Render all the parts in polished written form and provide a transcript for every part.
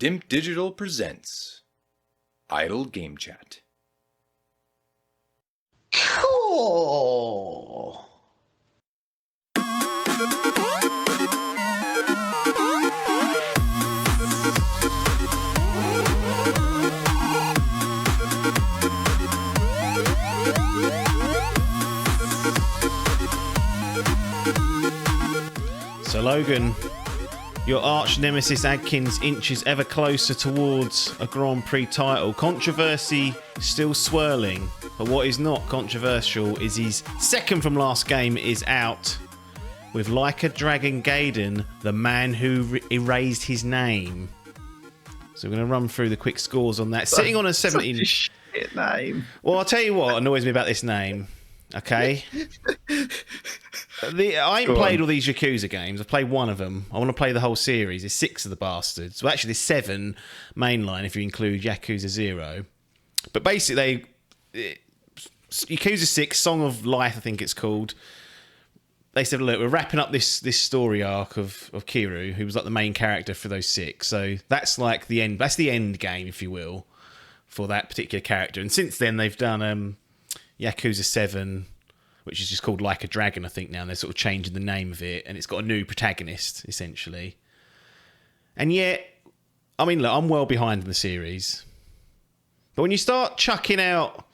Dimp Digital presents Idle Game Chat. Cool. So Logan, your arch nemesis Adkins inches ever closer towards a Grand Prix title. Controversy still swirling, but what is not controversial is his second from last game is out with Like a Dragon Gaiden, the man who erased his name. So we're going to run through the quick scores on that. Sitting on a 17... Such a shit name. Well, I'll tell you what annoys me about this name, okay? I ain't played all these Yakuza games. I've played one of them. I want to play the whole series. There's 6 of the bastards. Well, actually, there's 7 mainline if you include Yakuza 0. But basically, Yakuza 6, Song of Life, I think it's called. They said, look, we're wrapping up this story arc of Kiryu, who was like the main character for those 6. So that's like the end. That's the end game, if you will, for that particular character. And since then, they've done Yakuza 7, which is just called Like a Dragon, I think, now. And they're sort of changing the name of it. And it's got a new protagonist, essentially. And yet, I mean, look, I'm well behind in the series. But when you start chucking out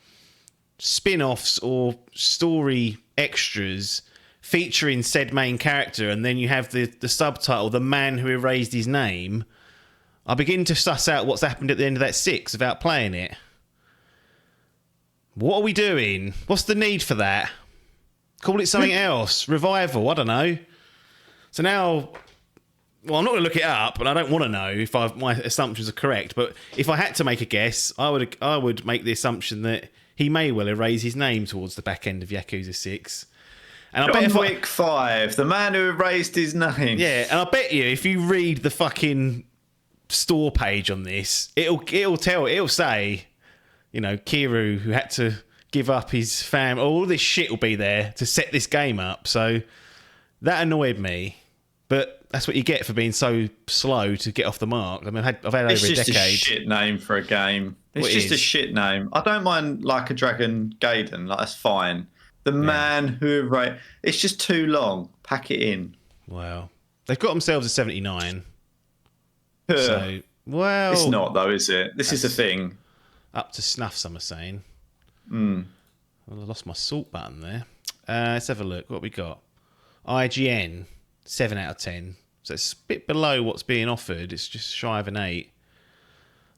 spin-offs or story extras featuring said main character, and then you have the subtitle, The Man Who Erased His Name, I begin to suss out what's happened at the end of that 6 without playing it. What are we doing? What's the need for that? Call it something else. Revival, I don't know. So now, well, I'm not going to look it up, and I don't want to know if my assumptions are correct, but if I had to make a guess, I would make the assumption that he may well erase his name towards the back end of Yakuza 6. And I bet John Wick 5, the man who erased his name. Yeah, and I bet you if you read the fucking store page on this, it'll say, you know, Kiryu, who had to give up his fam, all this shit will be there to set this game up. So that annoyed me, but that's what you get for being so slow to get off the mark. I mean, I've had over a decade. It's just a shit name for a game. It's just a shit name. I don't mind Like a Dragon Gaiden. Like, that's fine. The man who erased... It's just too long. Pack it in. Wow. They've got themselves a 79. So, well... It's not, though, is it? This is the thing. Up to snuff, some are saying. Mm. Well, I lost my salt button there. Let's have a look. What we got? IGN, 7 out of 10. So it's a bit below what's being offered. It's just shy of an 8.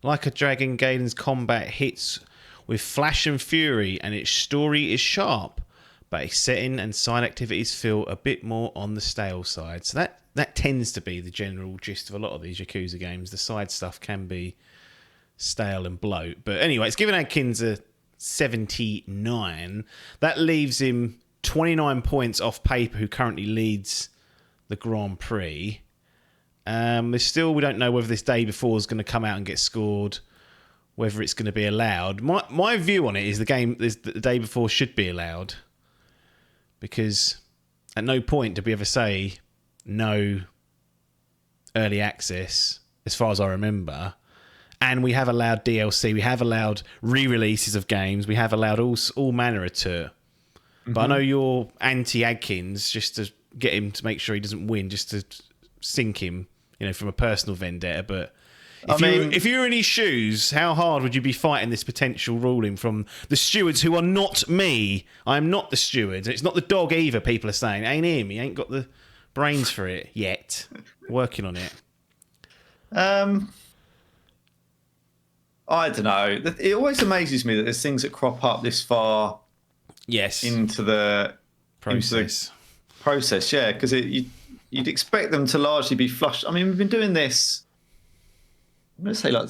Like a Dragon, Gaiden's combat hits with flash and fury, and its story is sharp, but its setting and side activities feel a bit more on the stale side. So that tends to be the general gist of a lot of these Yakuza games. The side stuff can be stale and bloat. But anyway, it's given Adkins a 79. That leaves him 29 points off paper, who currently leads the Grand Prix. There's still, we don't know whether this day before is going to come out and get scored, whether it's going to be allowed. My view on it is the day before should be allowed, because at no point did we ever say no early access, as far as I remember. And we have allowed DLC, we have allowed re-releases of games, we have allowed all manner of tour. Mm-hmm. But I know you're anti-Adkins, just to get him to make sure he doesn't win, just to sink him, you know, from a personal vendetta. But if you were in his shoes, how hard would you be fighting this potential ruling from the stewards, who are not me? I am not the stewards. It's not the dog either, people are saying. Ain't him. He ain't got the brains for it yet. Working on it. I don't know. It always amazes me that there's things that crop up this far into the process. Yeah, because you'd expect them to largely be flushed. I mean, we've been doing this, I'm going to say like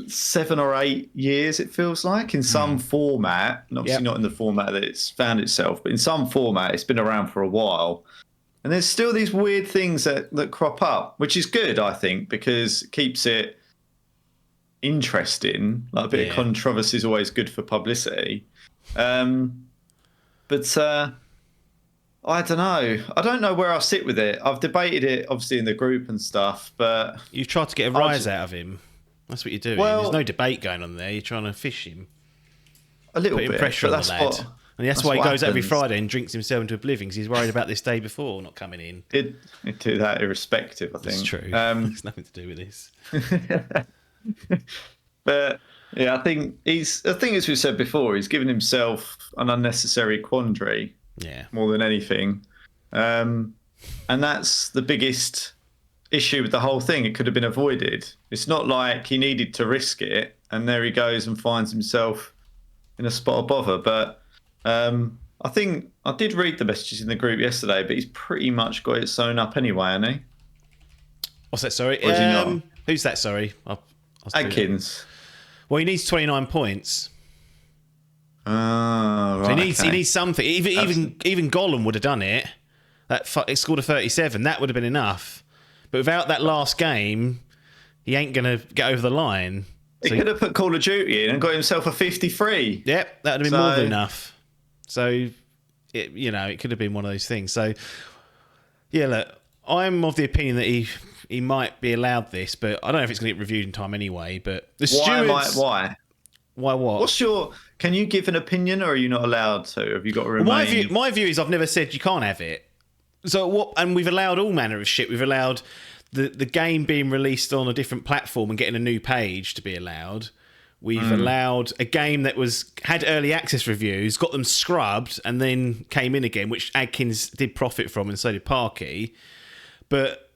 7 or 8 years, it feels like, in some format. And obviously not in the format that it's found itself, but in some format, it's been around for a while. And there's still these weird things that crop up, which is good, I think, because it keeps it interesting. Like, a bit of controversy is always good for publicity. But I don't know. I don't know where I'll sit with it. I've debated it, obviously, in the group and stuff, but... You've tried to get a rise out of him. That's what you're doing. Well, there's no debate going on there. You're trying to fish him. A little Putting bit. pressure on the lad. And that's why he goes every Friday and drinks himself into oblivion because he's worried about this day before not coming in. He'd do that irrespective, I think. That's true. It's nothing to do with this. But yeah, I think as we said before, he's given himself an unnecessary quandary. Yeah. More than anything. And that's the biggest issue with the whole thing. It could have been avoided. It's not like he needed to risk it, and there he goes and finds himself in a spot of bother. But I think I did read the messages in the group yesterday, but he's pretty much got it sewn up anyway, hasn't he? What's that, sorry? Or is he not? Who's that, sorry? Adkins. Well, he needs 29 points. Right, so he needs something. Even Gollum would have done it. It scored a 37. That would have been enough. But without that last game, he ain't going to get over the line. He could have put Call of Duty in and got himself a 53. Yep, that would have been more than enough. So, it could have been one of those things. So, yeah, look, I'm of the opinion that he might be allowed this, but I don't know if it's going to get reviewed in time anyway. But the stewards... Why? Why what? Can you give an opinion, or are you not allowed to? Have you got to remain... My view is I've never said you can't have it. So what? And we've allowed all manner of shit. We've allowed the game being released on a different platform and getting a new page to be allowed. We've allowed a game that had early access reviews, got them scrubbed, and then came in again, which Adkins did profit from, and so did Parkey. But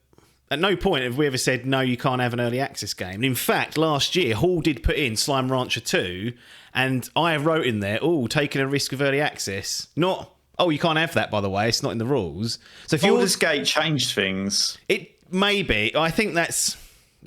at no point have we ever said, no, you can't have an early access game. And in fact, last year, Hall did put in Slime Rancher 2, and I wrote in there, taking a risk of early access. Not, you can't have that, by the way. It's not in the rules. So if Baldur's Gate changed things. It may be. I think that's...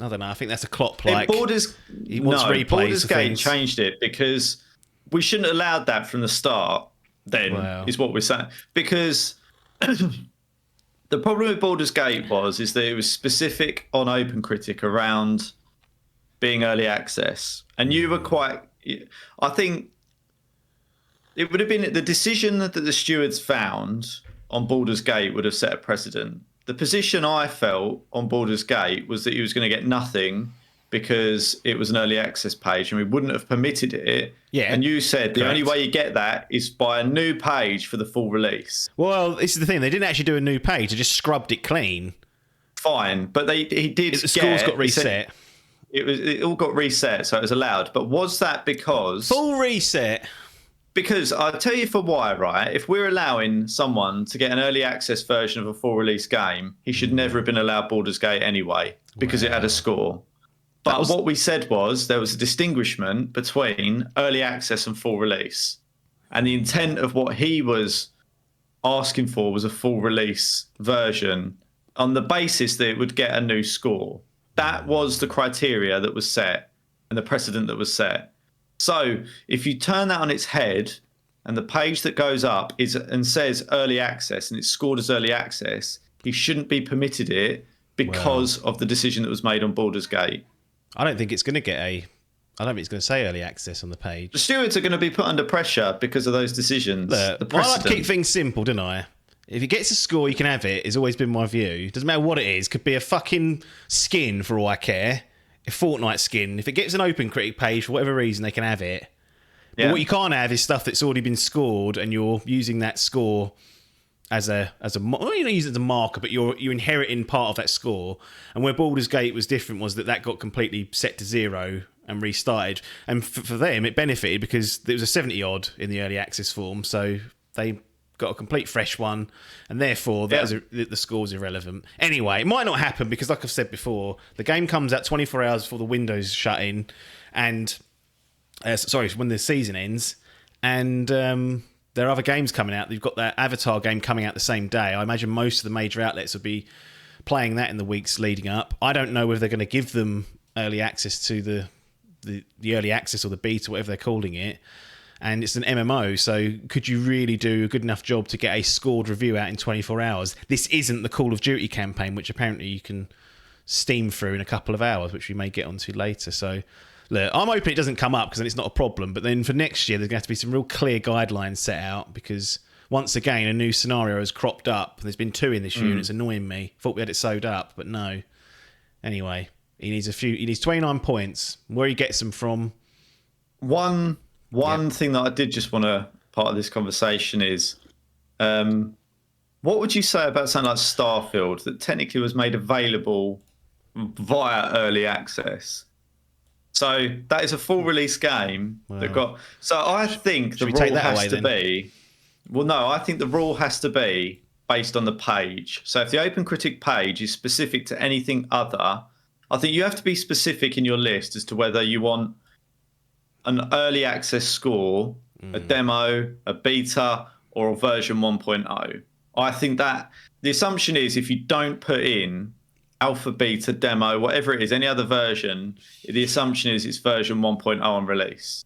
I don't know. I think that's a Klopp Baldur's Gate changed it because we shouldn't have allowed that from the start. Then is what we're saying, because the problem with Baldur's Gate is that it was specific on OpenCritic around being early access, and you were quite. I think it would have been the decision that the stewards found on Baldur's Gate would have set a precedent. The position I felt on Baldur's Gate was that he was going to get nothing because it was an early access page and we wouldn't have permitted it. Yeah. And you said the only way you get that is by a new page for the full release. Well, this is the thing. They didn't actually do a new page. They just scrubbed it clean. Fine. But he did. The scores got reset. It all got reset, so it was allowed. But was that because... Full reset? Because I'll tell you for why, right? If we're allowing someone to get an early access version of a full release game, he should never have been allowed Baldur's Gate anyway, because it had a score. But what we said was there was a distinguishment between early access and full release. And the intent of what he was asking for was a full release version on the basis that it would get a new score. That was the criteria that was set and the precedent that was set. So if you turn that on its head and the page that goes up says early access and it's scored as early access, he shouldn't be permitted it because of the decision that was made on Baldur's Gate. I don't think it's going to it's going to say early access on the page. The stewards are going to be put under pressure because of those decisions. Look, I like to keep things simple, don't I? If it gets a score, you can have it. It's always been my view. Doesn't matter what it is. Could be a fucking skin for all I care. A Fortnite skin. If it gets an OpenCritic page for whatever reason, they can have it. Yeah. But what you can't have is stuff that's already been scored, and you're using that score as a well, you don't use it as a marker, but you're inheriting part of that score. And where Baldur's Gate was different was that got completely set to 0 and restarted. And for them, it benefited because there was a 70 odd in the early access form, so they got a complete fresh one, and therefore the score's irrelevant. Anyway, it might not happen because, like I've said before, the game comes out 24 hours before the window's shut in, and when the season ends, and there are other games coming out. You've got that Avatar game coming out the same day. I imagine most of the major outlets will be playing that in the weeks leading up. I don't know whether they're going to give them early access to the early access or the beta, whatever they're calling it. And it's an MMO, so could you really do a good enough job to get a scored review out in 24 hours? This isn't the Call of Duty campaign, which apparently you can steam through in a couple of hours, which we may get onto later. So, look, I'm hoping it doesn't come up because then it's not a problem. But then for next year, there's going to have to be some real clear guidelines set out because, once again, a new scenario has cropped up. There's been 2 in this year, and it's annoying me. Thought we had it sewed up, but no. Anyway, He needs 29 points. Where he gets them from? One thing that I did just want to part of this conversation is, what would you say about something like Starfield that technically was made available via early access? So that is a full release game that got. So I think the rule has to be. Well, no, I think the rule has to be based on the page. So if the Open Critic page is specific to anything other, I think you have to be specific in your list as to whether you want an early access score, a demo, a beta, or a version 1.0. I think that the assumption is if you don't put in alpha, beta, demo, whatever it is, any other version, the assumption is it's version 1.0 on release.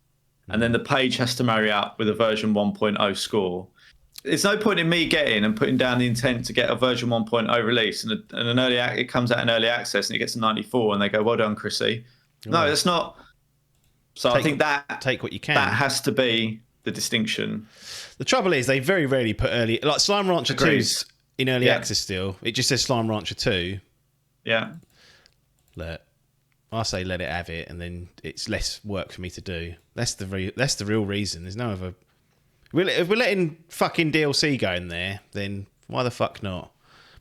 And then the page has to marry up with a version 1.0 score. There's no point in me getting and putting down the intent to get a version 1.0 release and it comes out in early access and it gets a 94 and they go, well done, Chrissy. No, that's not. So I think take what you can. That has to be the distinction. The trouble is they very rarely put early, like Slime Rancher 2's in early access still. It just says Slime Rancher 2. Yeah. I say let it have it, and then it's less work for me to do. That's the real reason. There's no other. If we're letting fucking DLC go in there, then why the fuck not?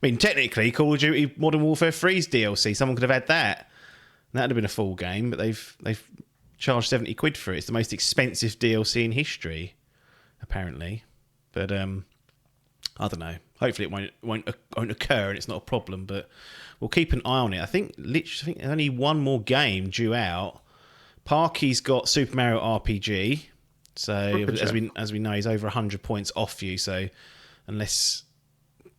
I mean, technically, Call of Duty Modern Warfare 3's DLC, someone could have had that. That'd have been a full game, but they've charged 70 quid for it. It's the most expensive DLC in history, apparently. But I don't know. Hopefully it won't occur and it's not a problem, but we'll keep an eye on it. I think there's only one more game due out. Parky's got Super Mario RPG. So as we know, he's over 100 points off you. So unless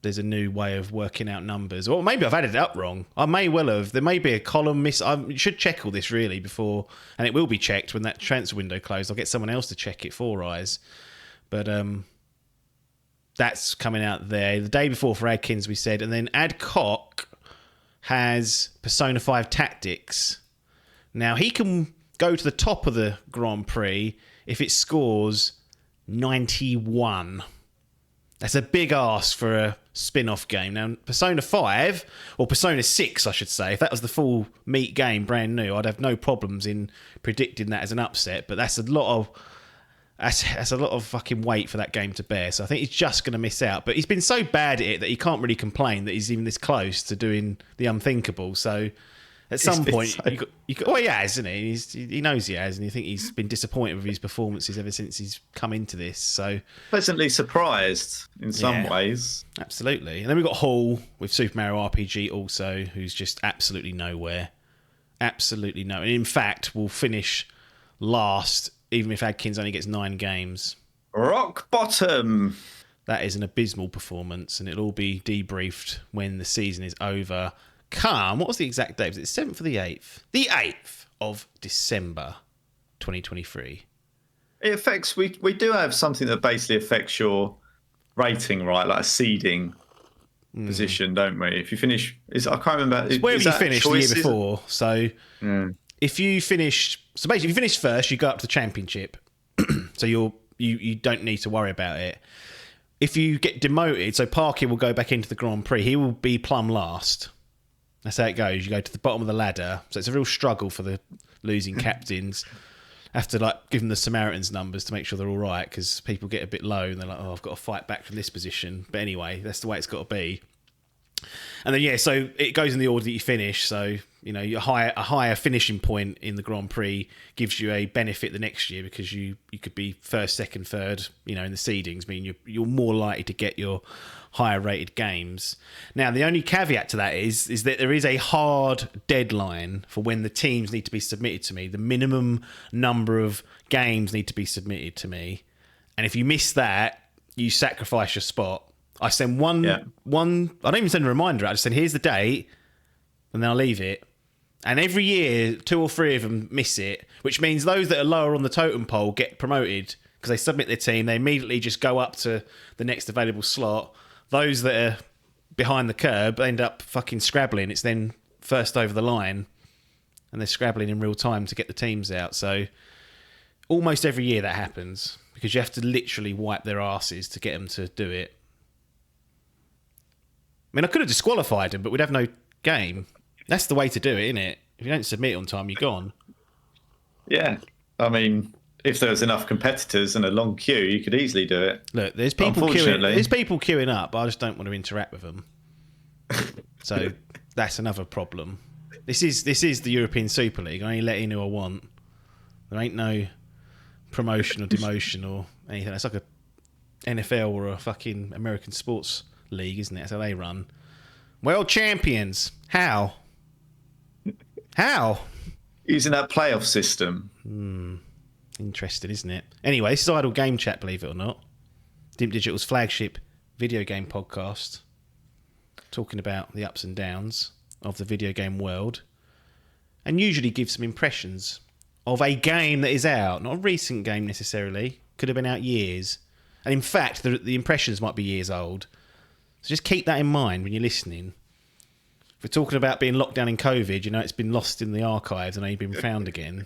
there's a new way of working out numbers, or maybe I've added it up wrong. I may well have. There may be a column miss. I should check all this really before, and it will be checked when that transfer window closed. I'll get someone else to check it for Eyes. But that's coming out there the day before for Adkins, we said, and then Adcock has Persona 5 Tactics. Now he can go to the top of the Grand Prix if it scores 91. That's a big ask for a spin-off game. Now, Persona 5, or Persona 6, I should say, if that was the full meat game, brand new, I'd have no problems in predicting that as an upset, but that's a lot of fucking weight for that game to bear. So I think he's just going to miss out. But he's been so bad at it that he can't really complain that he's even this close to doing the unthinkable. So at some point, well, he has, isn't he? He knows he has, and you think he's been disappointed with his performances ever since he's come into this. So pleasantly surprised in some ways. Absolutely. And then we've got Hall with Super Mario RPG also, who's just absolutely nowhere. Absolutely no. And in fact, will finish last, even if Adkins only gets 9 games. Rock bottom. That is an abysmal performance, and it'll all be debriefed when the season is over. What was the exact date? Was it the 7th or the 8th? The 8th of December 2023. It affects, we do have something that basically affects your rating, right? Like a seeding position, don't we? If you finish, I can't remember. It's where you finished the year before. So if you finish, basically if you finish first, you go up to the championship. So you don't need to worry about it. If you get demoted, so Parky will go back into the Grand Prix. He will be plumb last. That's how it goes. You go to the bottom of the ladder. So it's a real struggle for the losing captains. Have to give them the Samaritans numbers to make sure they're all right, because people get a bit low and they're like, oh, I've got to fight back from this position. But anyway, that's the way it's got to be. And then, so it goes in the order that you finish. So, a higher finishing point in the Grand Prix gives you a benefit the next year, because you could be first, second, third, in the seedings, meaning you're more likely to get your higher rated games. Now, the only caveat to that is that there is a hard deadline for when the teams need to be submitted to me. The minimum number of games need to be submitted to me. And if you miss that, you sacrifice your spot. I send one, I don't even send a reminder. I just send, here's the date, and then I'll leave it. And every year, 2 or 3 of them miss it, which means those that are lower on the totem pole get promoted because they submit their team. They immediately just go up to the next available slot. Those that are behind the curb end up fucking scrabbling. It's then first over the line, and they're scrabbling in real time to get the teams out. So almost every year that happens, because you have to literally wipe their asses to get them to do it. I mean, I could have disqualified him, but we'd have no game. That's the way to do it, isn't it? If you don't submit on time, you're gone. Yeah. I mean, if there was enough competitors and a long queue, you could easily do it. Look, there's people queuing up, but I just don't want to interact with them. So that's another problem. This is the European Super League. I only let in who I want. There ain't no promotion or demotion or anything. It's like a NFL or a fucking American sports league, isn't it? That's how they run. World champions. How? Using that playoff system. Interesting, isn't it? Anyway, this is Idle Game Chat, believe it or not. Dimp Digital's flagship video game podcast, talking about the ups and downs of the video game world, and usually give some impressions of a game that is out. Not a recent game necessarily. Could have been out years. And in fact, the impressions might be years old. So just keep that in mind when you're listening. If we're talking about being locked down in COVID, you know, it's been lost in the archives and ain't been found again.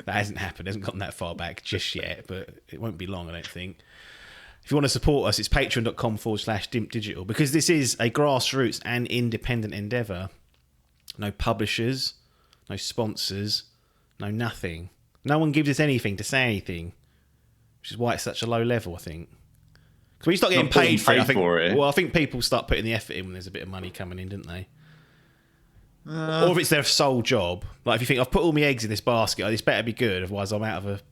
That hasn't happened. It hasn't gotten that far back just yet, but it won't be long, I don't think. If you want to support us, it's patreon.com/Dimp Digital, because this is a grassroots and independent endeavour. No publishers, no sponsors, no nothing. No one gives us anything to say anything, which is why it's such a low level, I think. Because when you start getting paid for it, I think people start putting the effort in when there's a bit of money coming in, don't they? Or if it's their sole job. Like if you think, I've put all my eggs in this basket, this better be good, otherwise I'm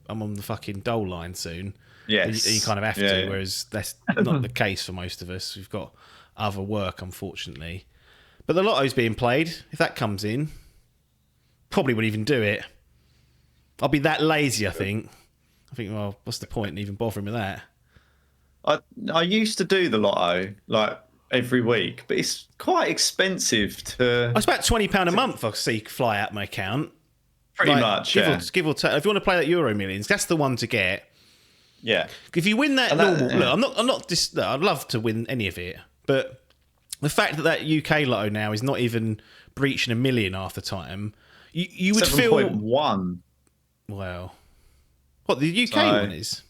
on the fucking dole line soon. Yes. And you kind of have to, whereas that's not the case for most of us. We've got other work, unfortunately. But the lotto's being played. If that comes in, probably wouldn't even do it. I'll be that lazy, I think. Well, what's the point in even bothering with that? I used to do the lotto, like, every week, but it's quite expensive to... It's about £20 a month I see fly out my account. Pretty much, give or take. If you want to play that Euro Millions, that's the one to get. Yeah. If you win that normal... Yeah. Look, I'd love to win any of it, but the fact that UK lotto now is not even breaching 1 million half the time, you would 7.1. Well, what, the UK one is?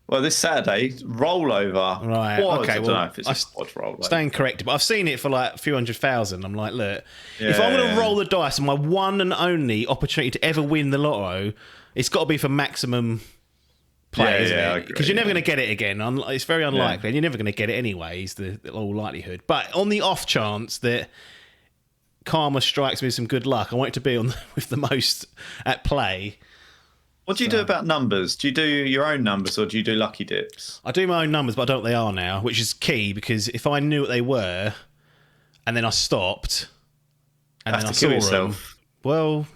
Well, this Saturday, rollover. Right, okay. I don't know if it's a squad rollover. Staying corrected, but I've seen it for like a few 100,000. I'm like, look, if I'm going to roll the dice and my one and only opportunity to ever win the lotto, it's got to be for maximum play, isn't it? Because you're never going to get it again. It's very unlikely, and you're never going to get it anyway, is the all likelihood. But on the off chance that karma strikes me with some good luck, I want it to be on with the most at play. What do you do about numbers? Do you do your own numbers or do you do lucky dips? I do my own numbers, but I don't know what they are now, which is key, because if I knew what they were and then I stopped and then I saw them, well,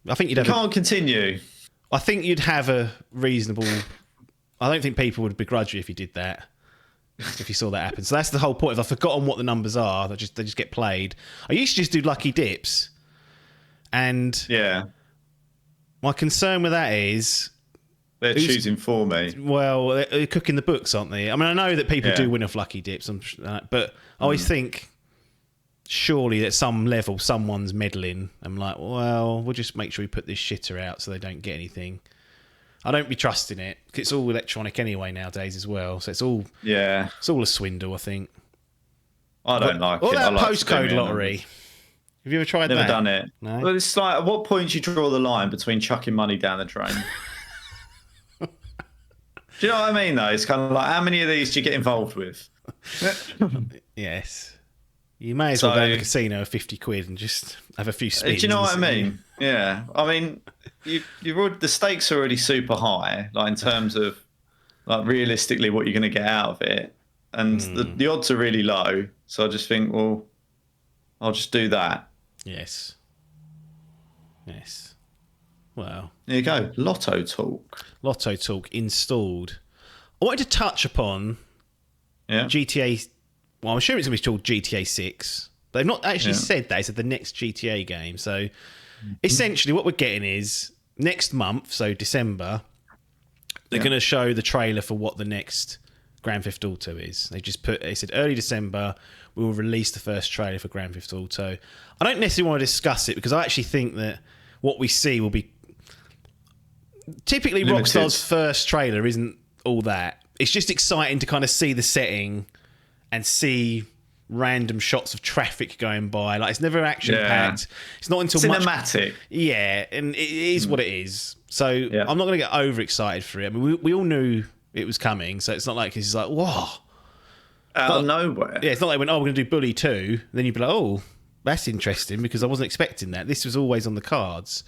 I think you can't continue. I think you'd have a reasonable... I don't think people would begrudge you if you did that, if you saw that happen. So that's the whole point. If I've forgotten what the numbers are, they just get played. I used to just do lucky dips, and... Yeah. My concern with that is... They're choosing for me. Well, they're cooking the books, aren't they? I mean, I know that people do win off lucky dips, but I always think, surely at some level, someone's meddling. I'm like, well, we'll just make sure we put this shitter out so they don't get anything. I don't be trusting it. It's all electronic anyway nowadays as well, so it's all a swindle, I think. I don't like it. Or that postcode lottery. Have you ever tried that? Never done it. No? Well, it's like, at what point do you draw the line between chucking money down the drain? Do you know what I mean, though? It's kind of like, how many of these do you get involved with? Yes. You may as well go to the casino with 50 quid and just have a few spins. Do you know what I mean? Yeah. I mean, the stakes are already super high, like in terms of like realistically what you're going to get out of it. And the odds are really low. So I just think, well, I'll just do that. Yes. Well, there you go. Lotto talk installed. I wanted to touch upon GTA. Well, I'm sure it's going to be called GTA 6. They've not actually said that. It's the next GTA game. So essentially what we're getting is next month, so December, they're going to show the trailer for what the next Grand Theft Auto is. They said early December, we will release the first trailer for Grand Theft Auto. I don't necessarily want to discuss it because I actually think that what we see will be... Typically, limited. Rockstar's first trailer isn't all that. It's just exciting to kind of see the setting and see random shots of traffic going by. Like, it's never action packed. It's not until cinematic. And it is what it is. So I'm not going to get overexcited for it. I mean, we all knew it was coming, so it's not like it's like, whoa, out of nowhere. Yeah, it's not like when we're going to do Bully 2, then you'd be like, oh, that's interesting because I wasn't expecting that. This was always on the cards.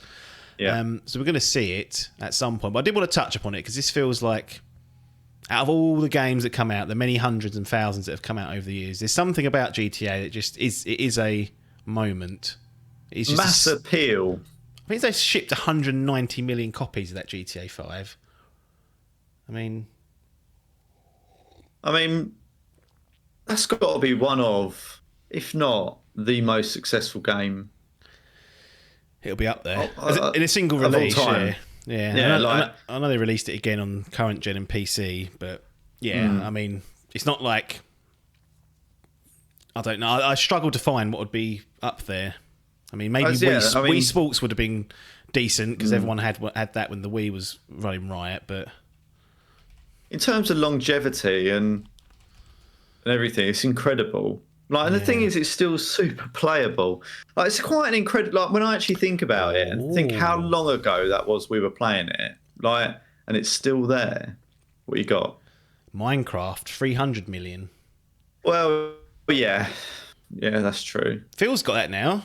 Yeah. So we're going to see it at some point. But I did want to touch upon it because this feels like, out of all the games that come out, the many hundreds and thousands that have come out over the years, there's something about GTA that just is a moment. It's just mass appeal. I think they've shipped 190 million copies of that GTA 5. I mean, that's got to be one of, if not the most successful game. It'll be up there in a single release. Yeah. I know they released it again on current gen and PC, but I mean, it's not like, I don't know. I struggle to find what would be up there. I mean, maybe Wii Sports would have been decent because everyone had that when the Wii was running riot, but in terms of longevity and everything, it's incredible. Like, and the thing is, it's still super playable. Like, it's quite an incredible. Like, when I actually think about it and think how long ago that was we were playing it, like, and it's still there. What you got? Minecraft, 300 million. Well, yeah, that's true. Phil's got that now.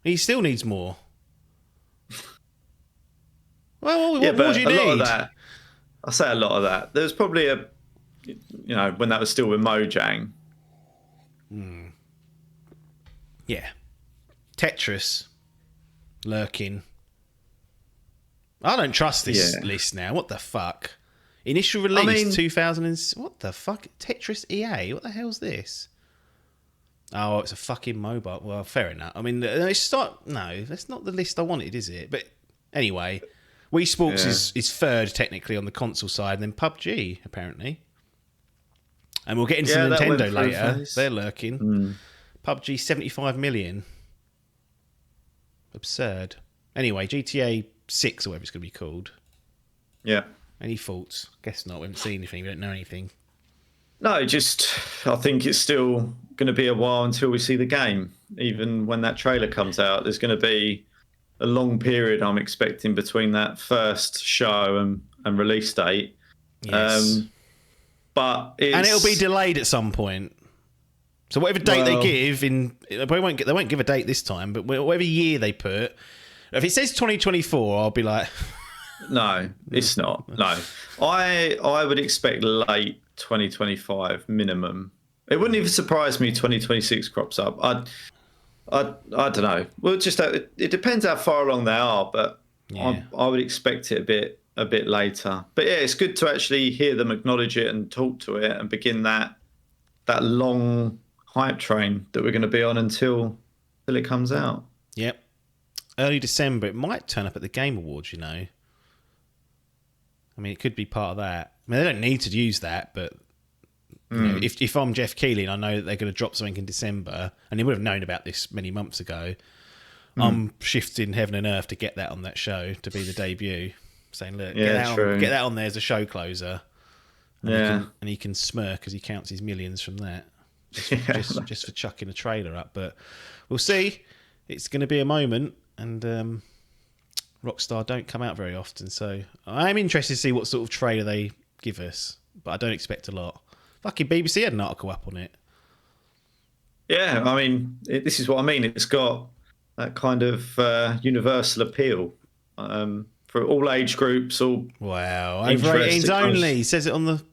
He still needs more. Well, what more do you need? Lot of that. I say a lot of that. There's probably when that was still with Mojang. Yeah. Tetris. Lurking. I don't trust this list now. What the fuck? Initial release 2000 what the fuck? Tetris EA? What the hell's this? Oh, it's a fucking mobile. Well, fair enough. I mean, that's not the list I wanted, is it? But anyway, Wii Sports is third technically on the console side, and then PUBG apparently. And we'll get into Nintendo later. They're lurking. PUBG 75 million. Absurd. Anyway, GTA 6 or whatever it's going to be called. Yeah. Any thoughts? Guess not. We haven't seen anything. We don't know anything. No, I think it's still going to be a while until we see the game. Even when that trailer comes out, there's going to be a long period, I'm expecting, between that first show and release date. Yes. And it'll be delayed at some point. So whatever date they give, they won't give a date this time, but whatever year they put, if it says 2024, I'll be like, no, it's not. No, I would expect late 2025 minimum. It wouldn't even surprise me 2026 crops up. I don't know. Well, it depends how far along they are, but I would expect it a bit later. But yeah, it's good to actually hear them acknowledge it and talk to it and begin that long hype train that we're going to be on until it comes out. Yep. Early December. It might turn up at the Game Awards, you know. I mean, it could be part of that. I mean, they don't need to use that, but you know, if I'm Jeff Keighley and I know that they're going to drop something in December, and they would have known about this many months ago, I'm shifting heaven and earth to get that on that show to be the debut. Saying, look, get that on there as a show closer. And he can smirk as he counts his millions from that. Just for chucking a trailer up. But we'll see. It's going to be a moment, and Rockstar don't come out very often, so I'm interested to see what sort of trailer they give us, but I don't expect a lot. Fucking BBC had an article up on it. Yeah, I mean, this is what I mean. It's got that kind of universal appeal for all age groups. All over 18s only. Says it on the.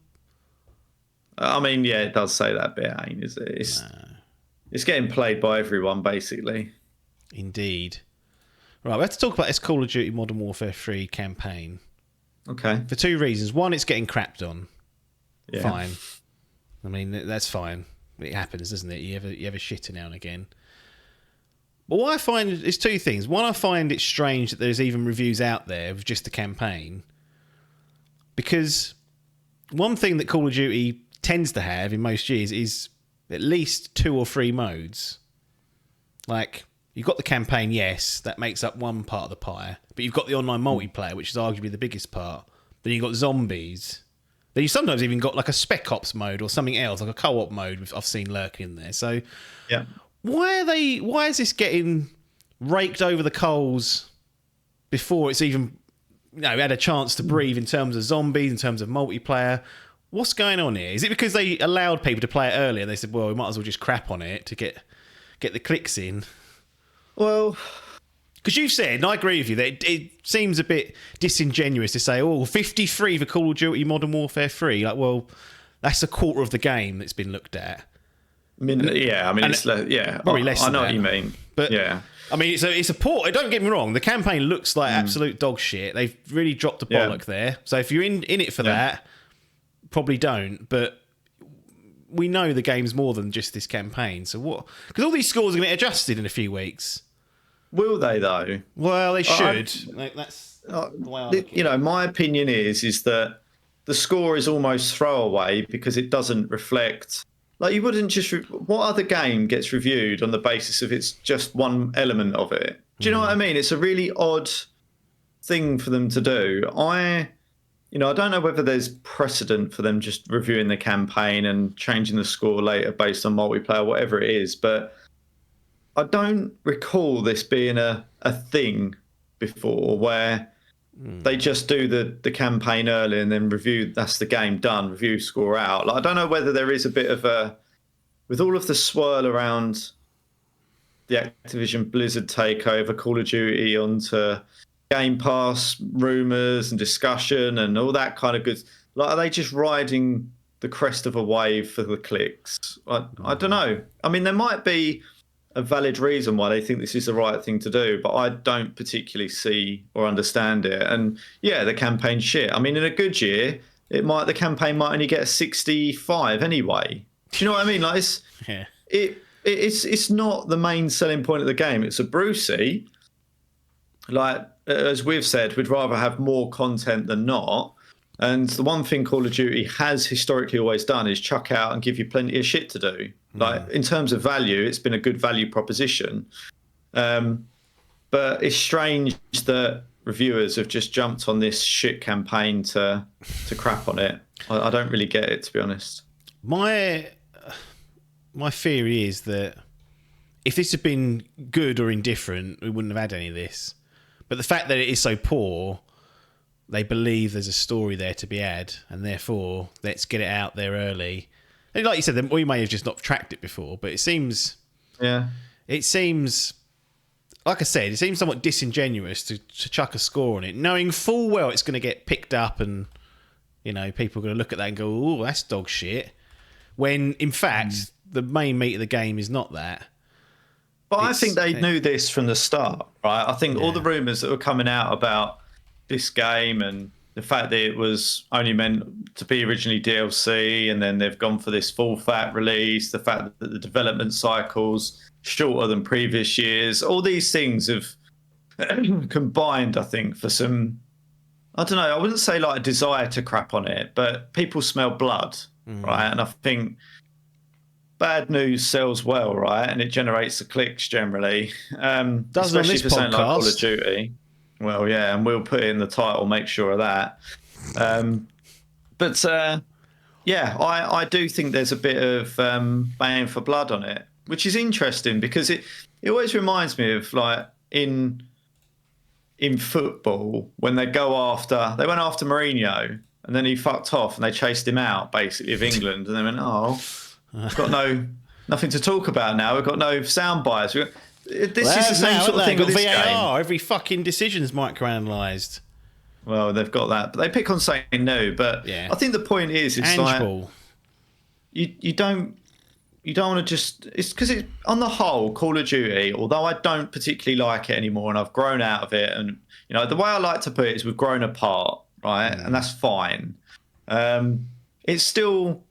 I mean, yeah, it does say that bit, ain't is it? It's getting played by everyone, basically. Indeed. Right, we have to talk about this Call of Duty Modern Warfare 3 campaign. Okay. For two reasons. One, it's getting crapped on. Yeah. Fine. I mean, that's fine. It happens, doesn't it? You have a shitter now and again. But what I find is two things. One, I find it strange that there's even reviews out there of just the campaign. Because one thing that Call of Duty tends to have in most years is at least 2 or 3 modes. Like, you've got the campaign, yes, that makes up one part of the pie. But you've got the online multiplayer, which is arguably the biggest part. Then you've got zombies. Then you sometimes even got like a Spec Ops mode or something else, like a co-op mode I've seen lurking in there. So yeah, why is this getting raked over the coals before it's even had a chance to breathe in terms of zombies, in terms of multiplayer? What's going on here? Is it because they allowed people to play it earlier and they said, well, we might as well just crap on it to get the clicks in? Well, because you've said, and I agree with you, that it seems a bit disingenuous to say, 53 for Call of Duty Modern Warfare 3. Like, well, that's a quarter of the game that's been looked at. probably less. I know what you mean. But yeah, I mean, it's a port. Don't get me wrong. The campaign looks like absolute dog shit. They've really dropped the bollock there. So if you're in it for that, probably don't. But we know the game's more than just this campaign. So what? Because all these scores are going to get adjusted in a few weeks. Will they though? Well, they should. That's the way I look at it. My opinion is that the score is almost throwaway because it doesn't reflect. Like, you wouldn't just. What other game gets reviewed on the basis of it's just one element of it? Do you know what I mean? It's a really odd thing for them to do. I don't know whether there's precedent for them just reviewing the campaign and changing the score later based on multiplayer, whatever it is, but I don't recall this being a thing before where they just do the campaign early and then review, that's the game done, review, score out. Like, I don't know whether there is a bit of with all of the swirl around the Activision Blizzard takeover, Call of Duty onto Game Pass rumours and discussion and all that kind of good. Like, are they just riding the crest of a wave for the clicks? I don't know. I mean, there might be a valid reason why they think this is the right thing to do, but I don't particularly see or understand it. And yeah, the campaign's shit. I mean, in a good year, the campaign might only get a 65 anyway. Do you know what I mean? Like, it's not the main selling point of the game. It's a Brucey. Like, as we've said, we'd rather have more content than not. And the one thing Call of Duty has historically always done is chuck out and give you plenty of shit to do. Like, in terms of value, it's been a good value proposition. But it's strange that reviewers have just jumped on this shit campaign to crap on it. I don't really get it, to be honest. My theory is that if this had been good or indifferent, we wouldn't have had any of this. But the fact that it is so poor, they believe there's a story there to be had, and therefore let's get it out there early. And like you said, we may have just not tracked it before, but it seems, like I said, it seems somewhat disingenuous to chuck a score on it, knowing full well it's going to get picked up, and people are going to look at that and go, "Oh, that's dog shit." When in fact, the main meat of the game is not that. But I think they knew this from the start, right? I think all the rumours that were coming out about this game and the fact that it was only meant to be originally DLC and then they've gone for this full fat release, the fact that the development cycle's shorter than previous years, all these things have combined, I think, for some, I don't know, I wouldn't say like a desire to crap on it, but people smell blood, right? And I think bad news sells well, right? And it generates the clicks generally. Especially for something like Call of Duty. Well, yeah, and we'll put it in the title, make sure of that. I do think there's a bit of banging for blood on it, which is interesting because it always reminds me of like in football when they went after Mourinho and then he fucked off and they chased him out basically of England and they went, we've got nothing to talk about now. We've got no sound bites. This is the same sort of thing with this VAR. game. Every fucking decision's microanalyzed. Well, they've got that, but they pick on saying no. But I think the point is, it's like you don't want to just. It's because on the whole, Call of Duty. Although I don't particularly like it anymore, and I've grown out of it, and the way I like to put it is we've grown apart, right, and that's fine. It's still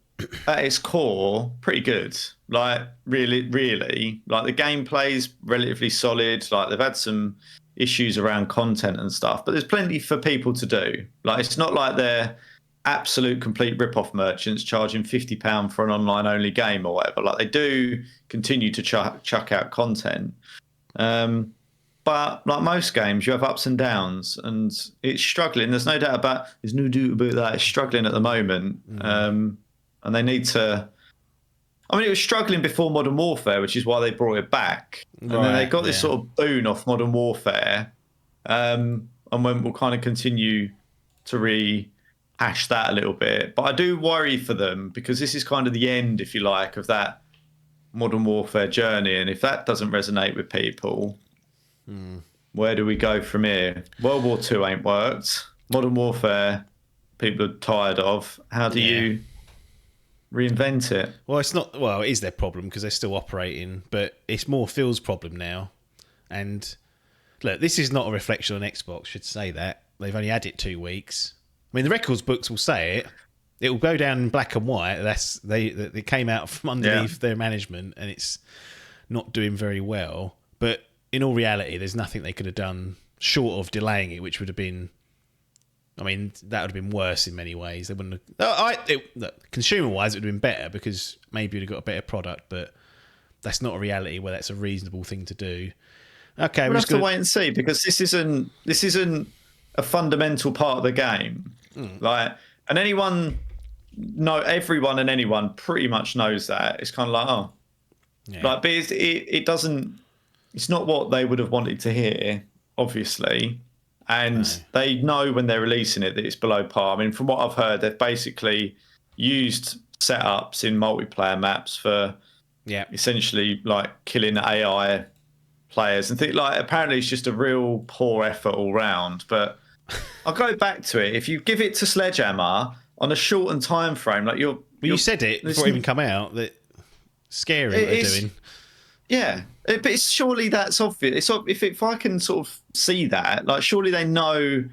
at its core pretty good. Like really, like the gameplay's relatively solid. Like they've had some issues around content and stuff, but there's plenty for people to do. Like it's not like they're absolute complete rip-off merchants charging £50 for an online only game or whatever. Like they do continue to chuck out content. But like most games, you have ups and downs, and it's struggling. There's no doubt about that. It's struggling at the moment, and they need to. I mean, it was struggling before Modern Warfare, which is why they brought it back, and then they got this sort of boon off Modern Warfare, and when we'll kind of continue to rehash that a little bit. But I do worry for them because this is kind of the end, if you like, of that Modern Warfare journey, and if that doesn't resonate with people. Where do we go from here? World War II ain't worked. Modern Warfare, people are tired of. How do you reinvent it? Well, it's not. Well, it is their problem because they're still operating, but it's more Phil's problem now. And look, this is not a reflection on Xbox. Should say that they've only had it 2 weeks. I mean, the records books will say it. It will go down in black and white. They came out from underneath their management, and it's not doing very well. But in all reality, there's nothing they could have done short of delaying it, which would have been. I mean, that would have been worse in many ways. They wouldn't have. Consumer-wise, it would have been better because maybe you'd have got a better product, but that's not a reality where that's a reasonable thing to do. Okay, we'll have to wait and see because this isn't a fundamental part of the game. Like, and everyone and anyone pretty much knows that. It's kind of like, but it doesn't. It's not what they would have wanted to hear, obviously. And they know when they're releasing it that it's below par. I mean, from what I've heard, they've basically used setups in multiplayer maps for essentially like killing AI players and think like apparently it's just a real poor effort all round. But I'll go back to it. If you give it to Sledgehammer on a shortened time frame, like you said it before it even come out that scary what they're doing. Yeah, but it's surely that's obvious. If I can sort of see that, like, surely they know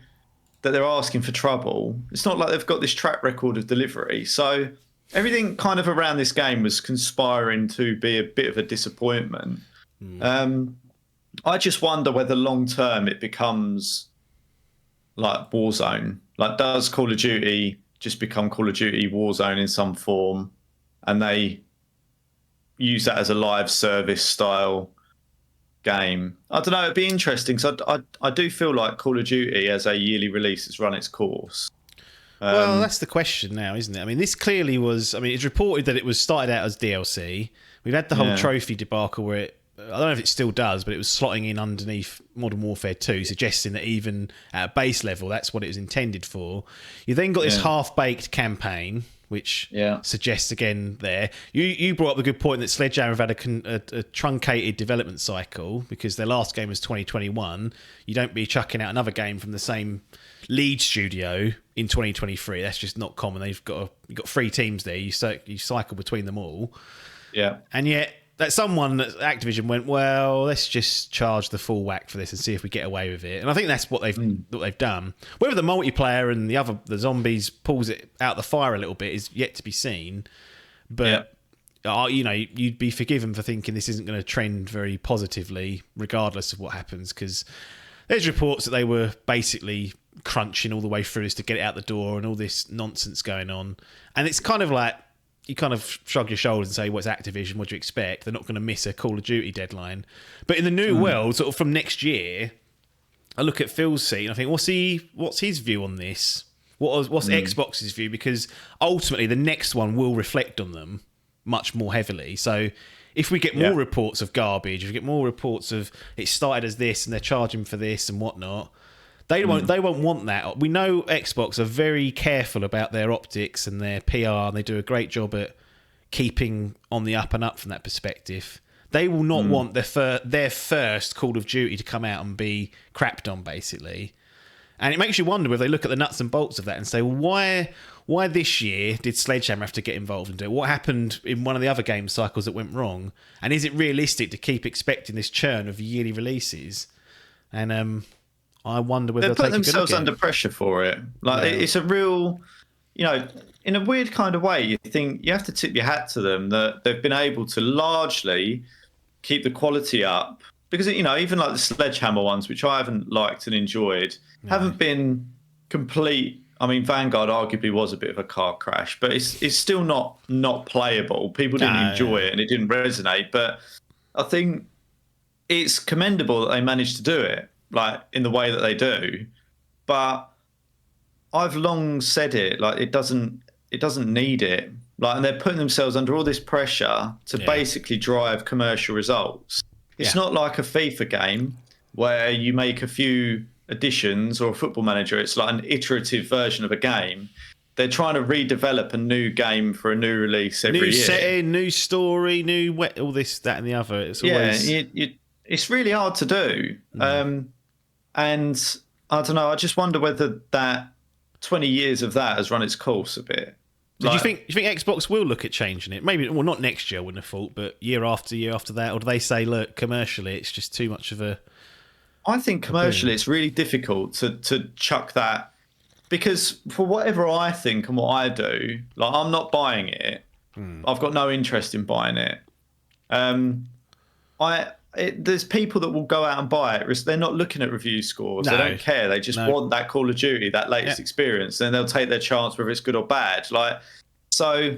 that they're asking for trouble. It's not like they've got this track record of delivery. So everything kind of around this game was conspiring to be a bit of a disappointment. I just wonder whether long term it becomes like Warzone. Like, does Call of Duty just become Call of Duty Warzone in some form, and they use that as a live service style game? I don't know. It'd be interesting. So I do feel like Call of Duty as a yearly release has run its course. Well, that's the question now, isn't it? I mean, this clearly was. I mean, it's reported that it was started out as DLC. We've had the whole trophy debacle where I don't know if it still does, but it was slotting in underneath Modern Warfare 2, suggesting that even at a base level, that's what it was intended for. You then got this half-baked campaign, which suggests again there. You brought up the good point that Sledgehammer have had a truncated development cycle because their last game was 2021. You don't be chucking out another game from the same lead studio in 2023. That's just not common. You've got 3 teams there. You cycle between them all. Yeah, and yet that someone at Activision went, well, let's just charge the full whack for this and see if we get away with it. And I think that's what they've done. Whether the multiplayer and the zombies pulls it out the fire a little bit is yet to be seen. But you'd be forgiven for thinking this isn't going to trend very positively, regardless of what happens, because there's reports that they were basically crunching all the way through this to get it out the door and all this nonsense going on. And it's kind of like, you kind of shrug your shoulders and say, what's Activision? What do you expect? They're not going to miss a Call of Duty deadline. But in the new world, sort of from next year, I look at Phil's seat and I think, what's his view on this? What's Xbox's view? Because ultimately, the next one will reflect on them much more heavily. So if we get more reports of garbage, if we get more reports of it started as this and they're charging for this and whatnot, They won't want that. We know Xbox are very careful about their optics and their PR, and they do a great job at keeping on the up and up from that perspective. They will not want their first Call of Duty to come out and be crapped on, basically. And it makes you wonder whether they look at the nuts and bolts of that and say, well, why this year did Sledgehammer have to get involved and do it? What happened in one of the other game cycles that went wrong? And is it realistic to keep expecting this churn of yearly releases? And I wonder whether they're putting themselves under pressure for it. Like it's a real, in a weird kind of way. You think you have to tip your hat to them that they've been able to largely keep the quality up because even like the Sledgehammer ones, which I haven't liked and enjoyed, haven't been complete. I mean, Vanguard arguably was a bit of a car crash, but it's still not playable. People didn't enjoy it and it didn't resonate. But I think it's commendable that they managed to do it, like in the way that they do. But I've long said it, like it doesn't need it. Like, and they're putting themselves under all this pressure to basically drive commercial results. It's not like a FIFA game where you make a few additions, or a Football Manager. It's like an iterative version of a game. They're trying to redevelop a new game for a new release every year. New setting, new story, all this, that, and the other. It's always... it's really hard to do. And I don't know. I just wonder whether that 20 years of that has run its course a bit. Do you think Xbox will look at changing it? Maybe, well, not next year, I wouldn't have thought, but year after that, or do they say, look, commercially, it's just too much of a... I think commercially, it's really difficult to chuck that, because for whatever I think and what I do, like, I'm not buying it. I've got no interest in buying it. There's people that will go out and buy it. They're not looking at review scores. They don't care. They just want that Call of Duty, that latest experience, and they'll take their chance whether it's good or bad. Like, so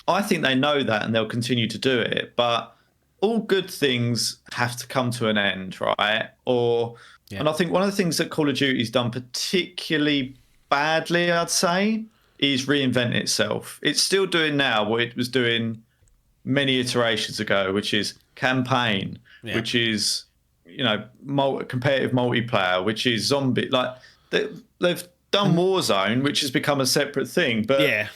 I think they know that, and they'll continue to do it. But all good things have to come to an end, right? And I think one of the things that Call of Duty's done particularly badly, I'd say, is reinvent itself. It's still doing now what it was doing many iterations ago, which is campaign, which is, competitive multiplayer, which is zombie. Like, they've done Warzone, which has become a separate thing. But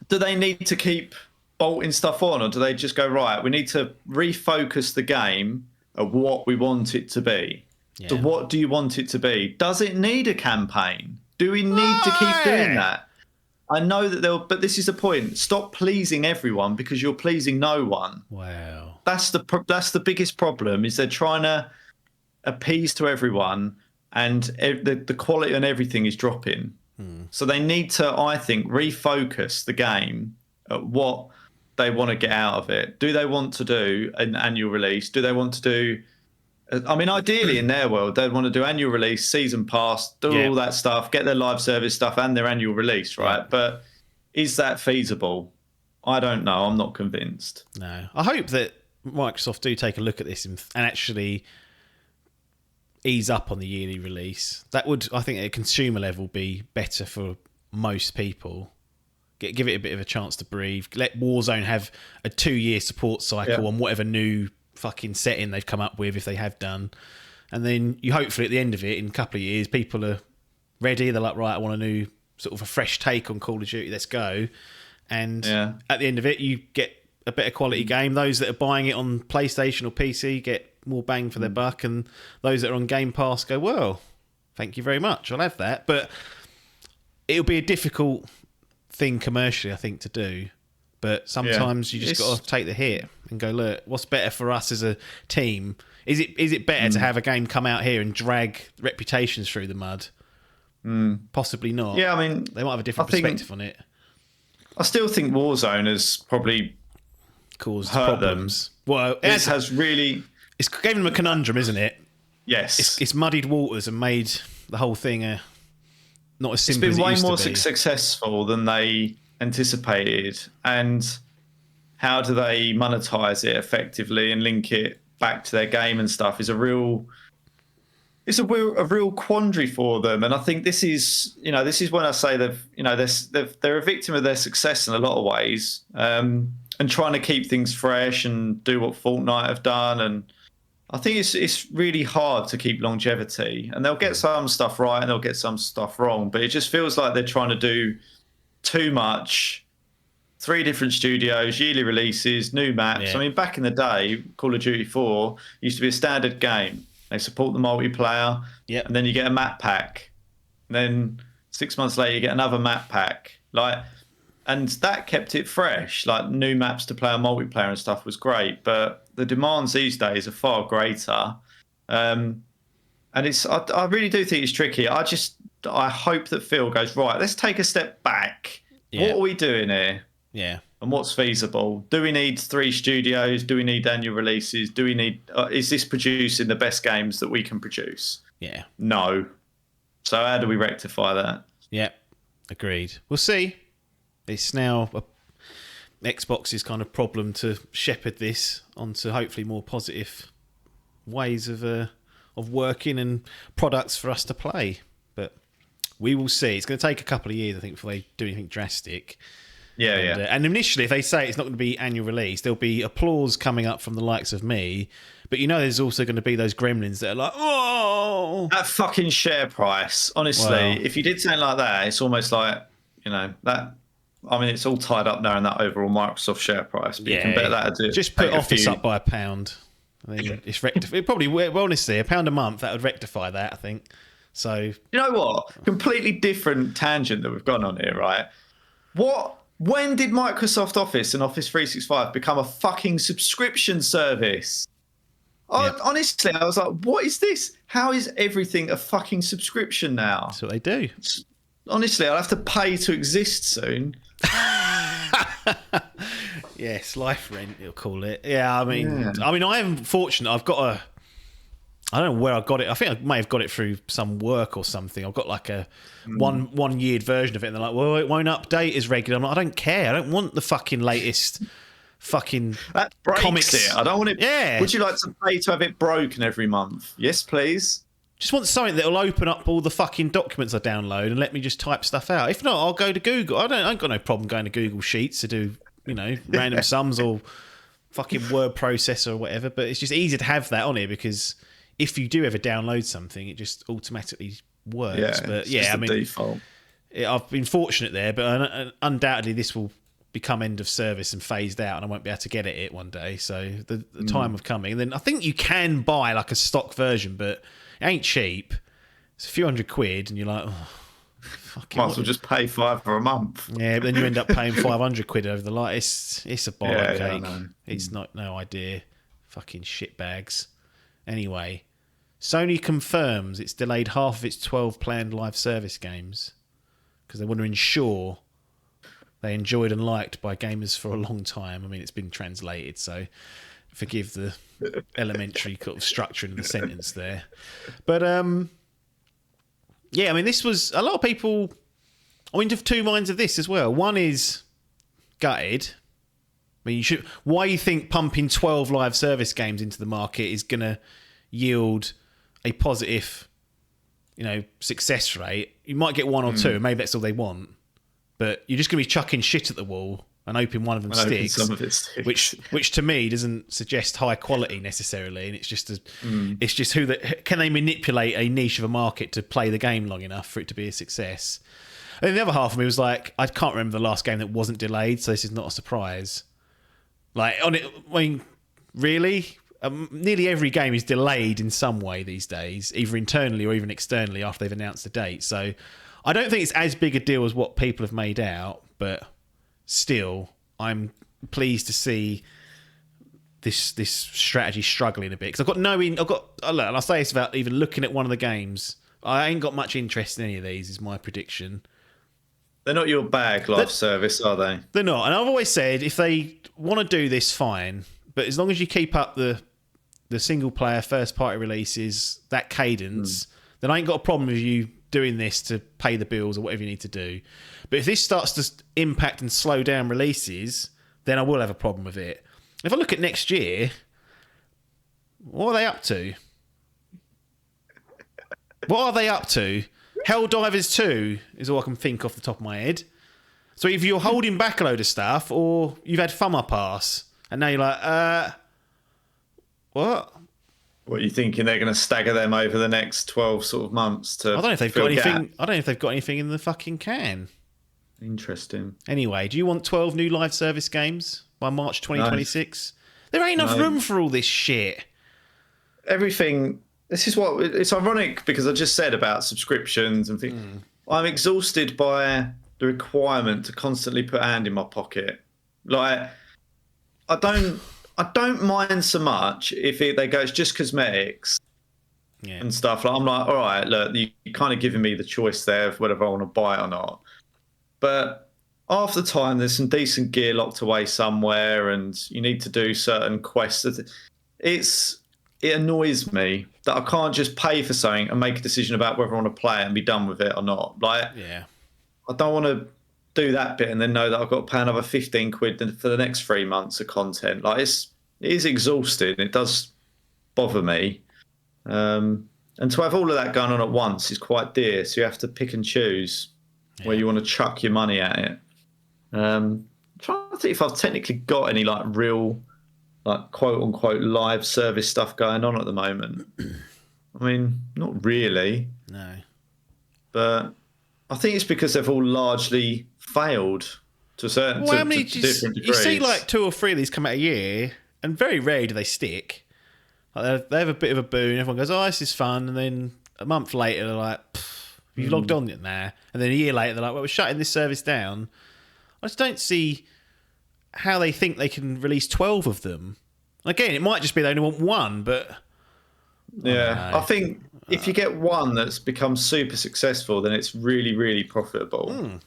do they need to keep bolting stuff on, or do they just go, right, we need to refocus the game at what we want it to be? So what do you want it to be? Does it need a campaign? Do we need to keep doing that? I know that but this is the point. Stop pleasing everyone because you're pleasing no one. Wow. That's the biggest problem, is they're trying to appease to everyone, and the quality on everything is dropping. So they need to, I think, refocus the game at what they want to get out of it. Do they want to do an annual release? Do they want to do... I mean, ideally, in their world, they'd want to do annual release, season pass, do all that stuff, get their live service stuff and their annual release, right? But is that feasible? I don't know. I'm not convinced. No. I hope that Microsoft do take a look at this and actually ease up on the yearly release. That would, I think, at a consumer level, be better for most people. Give it a bit of a chance to breathe. Let Warzone have a 2-year support cycle on whatever new fucking setting they've come up with, if they have done, and then you hopefully at the end of it, in a couple of years, people are ready. They're like, right, I want a new sort of a fresh take on Call of Duty. Let's go. And at the end of it, you get a better quality game. Those that are buying it on PlayStation or PC get more bang for their buck, and those that are on Game Pass go, well, thank you very much, I'll have that. But it'll be a difficult thing commercially, I think, to do. But sometimes you just got to take the hit and go, look, what's better for us as a team? Is it better to have a game come out here and drag reputations through the mud? Possibly not. Yeah, I mean, they might have a different perspective on it. I still think Warzone has probably caused hurt problems. Them. Well, it has really... It's gave them a conundrum, isn't it? Yes. It's muddied waters and made the whole thing not as simple as it used to be. It's been way more successful than they anticipated, and how do they monetize it effectively and link it back to their game and stuff is a real quandary for them. And I think this is when I say they're a victim of their success in a lot of ways, and trying to keep things fresh and do what Fortnite have done. And I think it's really hard to keep longevity, and they'll get some stuff right and they'll get some stuff wrong, but it just feels like they're trying to do too much. 3 different studios, yearly releases, new maps. I mean, back in the day, Call of Duty 4 used to be a standard game. They support the multiplayer, and then you get a map pack. And then 6 months later, you get another map pack. And that kept it fresh. Like, new maps to play on multiplayer and stuff was great, but the demands these days are far greater. And I really do think it's tricky. I hope that Phil goes, right, let's take a step back. What are we doing here? Yeah. And what's feasible? Do we need 3 studios? Do we need annual releases? Do we need... is this producing the best games that we can produce? Yeah. No. So how do we rectify that? Yeah. Agreed. We'll see. It's now Xbox's kind of problem to shepherd this onto hopefully more positive ways of working and products for us to play. But we will see. It's going to take a couple of years, I think, before they do anything drastic. And initially, if they say it's not going to be annual release, there'll be applause coming up from the likes of me. But there's also going to be those gremlins that are like, oh, that fucking share price. Honestly, if you did something like that, it's almost like that. I mean, it's all tied up now in that overall Microsoft share price. But you can bet that just put Office up by £1. I mean, it's it probably, well, honestly, £1 a month that would rectify that, I think. So you know what? Completely different tangent that we've gone on here, right? When did Microsoft Office and Office 365 become a fucking subscription service? Honestly, I was like, what is this? How is everything a fucking subscription now? That's what they do. Honestly, I'll have to pay to exist soon. Yes, life rent, you'll call it. Yeah, I mean, I am fortunate. I've got I don't know where I got it. I think I may have got it through some work or something. I've got like a one-year version of it, and they're like, well, it won't update as regular. I'm like, I don't care. I don't want the fucking latest fucking that breaks comics. It. I don't want it. Yeah. Would you like to pay to have it broken every month? Yes, please. Just want something that'll open up all the fucking documents I download and let me just type stuff out. If not, I'll go to Google. I ain't got no problem going to Google Sheets to do, random sums or fucking word processor or whatever. But it's just easier to have that on here because if you do ever download something, it just automatically works. Yeah, but I mean, default. I've been fortunate there, but undoubtedly this will become end of service and phased out, and I won't be able to get it one day. So the time of coming. And then I think you can buy like a stock version, but it ain't cheap. It's a few £100, and you're like, oh, fucking. Might as well just pay £5 for a month. Yeah, but then you end up paying £500 over the light. It's a bollock cake. It's no idea. Fucking shitbags. Anyway, Sony confirms it's delayed half of its 12 planned live service games because they want to ensure they enjoyed and liked by gamers for a long time. I mean, it's been translated, so forgive the elementary kind of structuring of the sentence there. But, yeah, I mean, this was... A lot of people... I'm into two minds of this as well. One is gutted. I mean, why you think pumping 12 live service games into the market is going to yield a positive, success rate? You might get one or two, maybe that's all they want. But you're just going to be chucking shit at the wall and hoping one of them sticks, some of it sticks. Which to me doesn't suggest high quality necessarily, and it's just it's just can they manipulate a niche of a market to play the game long enough for it to be a success. And the other half of me was like, I can't remember the last game that wasn't delayed, so this is not a surprise. Like really, nearly every game is delayed in some way these days, either internally or even externally after they've announced a date. So I don't think it's as big a deal as what people have made out, but still, I'm pleased to see this strategy struggling a bit because look, and I'll say this about even looking at one of the games. I ain't got much interest in any of these. Is my prediction. They're not your bag live service, are they? They're not. And I've always said if they want to do this, fine. But as long as you keep up the single player first party releases, that cadence, then I ain't got a problem with you doing this to pay the bills or whatever you need to do. But if this starts to impact and slow down releases, then I will have a problem with it. If I look at next year, what are they up to? What are they up to? Helldivers 2 is all I can think off the top of my head. So either you're holding back a load of stuff or you've had FUMA Pass and now you're like, what? What are you thinking? They're going to stagger them over the next 12 sort of months to... I don't know if they've got anything. I don't know if they've got anything in the fucking can. Interesting. Anyway, do you want 12 new live service games by March 2026? No. There ain't enough room for all this shit. Everything... This is what... It's ironic because I just said about subscriptions and things. I'm exhausted by the requirement to constantly put a hand in my pocket. Like, I don't mind so much if they go, it's just cosmetics and stuff. Like, I'm like, all right, look, you're kind of giving me the choice there of whether I want to buy it or not. But half the time, there's some decent gear locked away somewhere and you need to do certain quests. It annoys me that I can't just pay for something and make a decision about whether I want to play it and be done with it or not. Like, I don't want to do that bit and then know that I've got to pay another 15 quid for the next 3 months of content. Like, it is exhausting. It does bother me. And to have all of that going on at once is quite dear. So you have to pick and choose where you want to chuck your money at it. Trying to think if I've technically got any like real, like quote unquote live service stuff going on at the moment. I mean, not really. No. But I think it's because they've all largely failed to a certain to different degrees. You see like 2 or 3 of these come out a year, and very rarely do they stick. Like they have a bit of a boon. Everyone goes, "Oh, this is fun," and then a month later they're like, "You've logged on it now," and then a year later they're like, "Well, we're shutting this service down." I just don't see how they think they can release 12 of them. Again, it might just be they only want one, but I think if you get one that's become super successful, then it's really, really profitable.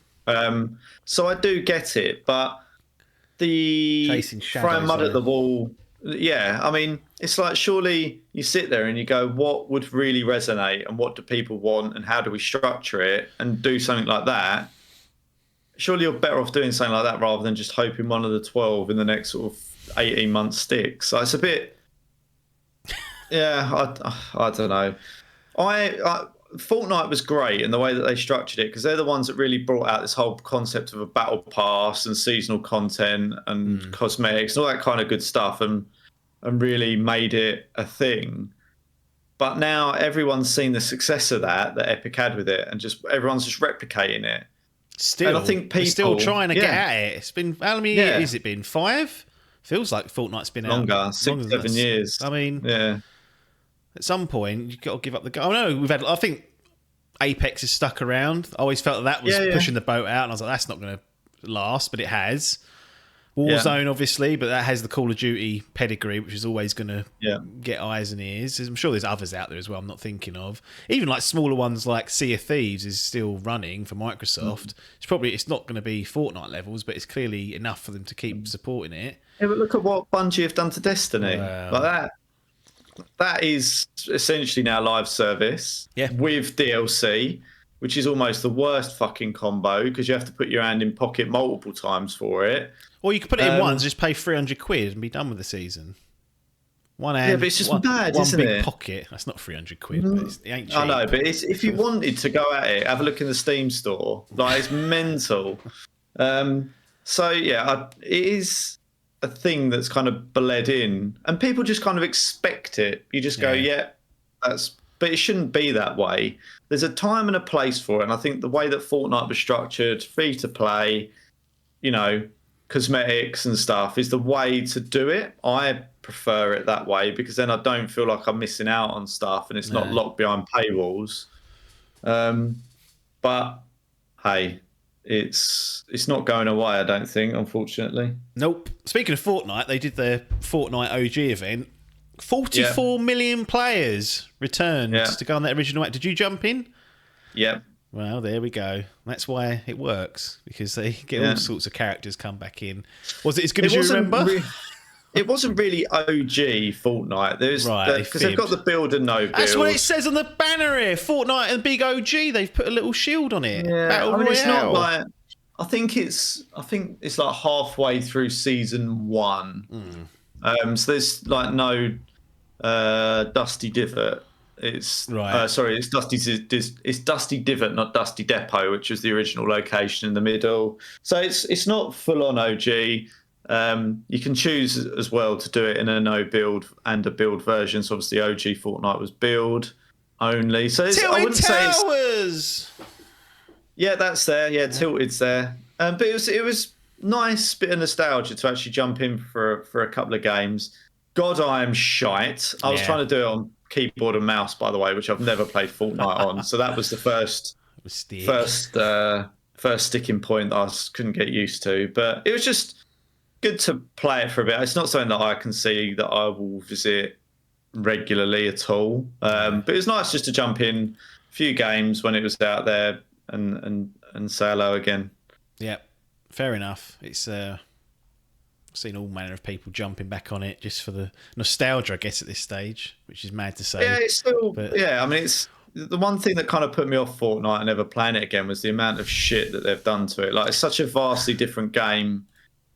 So I do get it, but the throwing mud at the wall. Yeah, I mean, it's like surely you sit there and you go, what would really resonate and what do people want and how do we structure it and do something like that? Surely you're better off doing something like that rather than just hoping one of the 12 in the next sort of 18 months sticks. So it's a bit, I don't know. Fortnite was great in the way that they structured it because they're the ones that really brought out this whole concept of a battle pass and seasonal content and cosmetics and all that kind of good stuff and really made it a thing. But now everyone's seen the success of that Epic had with it and just everyone's just replicating it. Still, and I think people still trying to get at it. It's been how many years has it been? 5? Feels like Fortnite's been longer, out 6, 7 years. I mean, at some point you've got to give up the go. I know I think Apex has stuck around. I always felt that was pushing the boat out, and I was like, that's not going to last, but it has. Warzone, obviously, but that has the Call of Duty pedigree, which is always going to get eyes and ears. I'm sure there's others out there as well I'm not thinking of. Even like smaller ones like Sea of Thieves is still running for Microsoft. It's not going to be Fortnite levels, but it's clearly enough for them to keep supporting it. Yeah, but look at what Bungie have done to Destiny. Like that. That is essentially now live service with DLC, which is almost the worst fucking combo because you have to put your hand in pocket multiple times for it. Or you could put it in once, just pay £300 and be done with the season. One hand, but it's just mad, one isn't big it? Pocket. That's not £300, but it ain't cheap. I know, but if you wanted to go at it, have a look in the Steam store. Like it's mental. It is a thing that's kind of bled in, and people just kind of expect it. You just go, but it shouldn't be that way. There's a time and a place for it, and I think the way that Fortnite was structured, free to play, cosmetics and stuff is the way to do it. I prefer it that way because then I don't feel like I'm missing out on stuff and it's not locked behind paywalls. But hey, it's not going away, I don't think, unfortunately. Nope. Speaking of Fortnite, they did their Fortnite OG event. 44 million players returned to go on that original act. Did you jump in? Yep. Well, there we go. That's why it works, because they get all sorts of characters come back in. Was it as good as you remember? It wasn't really OG Fortnite. There's because they've got the build and no build. That's what it says on the banner here. Fortnite and big OG. They've put a little shield on it. Yeah, Battle Royale. It's not like. I think it's like halfway through season 1. So there's like no Dusty Divot. It's it's Dusty Divot, not Dusty Depot, which was the original location in the middle. So it's not full on OG. You can choose as well to do it in a no build and a build version. So obviously OG Fortnite was build only. So I wouldn't say that's there. Yeah, Tilted's there. But it was nice bit of nostalgia to actually jump in for a couple of games. God, I am shite. I was trying to do it on keyboard and mouse, by the way, which I've never played Fortnite on. So that was the first sticking point that I couldn't get used to. But it was just good to play it for a bit. It's not something that I can see that I will visit regularly at all. But it was nice just to jump in a few games when it was out there and say hello again. Yeah, fair enough. It's I've seen all manner of people jumping back on it just for the nostalgia, I guess, at this stage, which is mad to say. Yeah, it's still. I mean, it's the one thing that kind of put me off Fortnite and never playing it again was the amount of shit that they've done to it. Like, it's such a vastly different game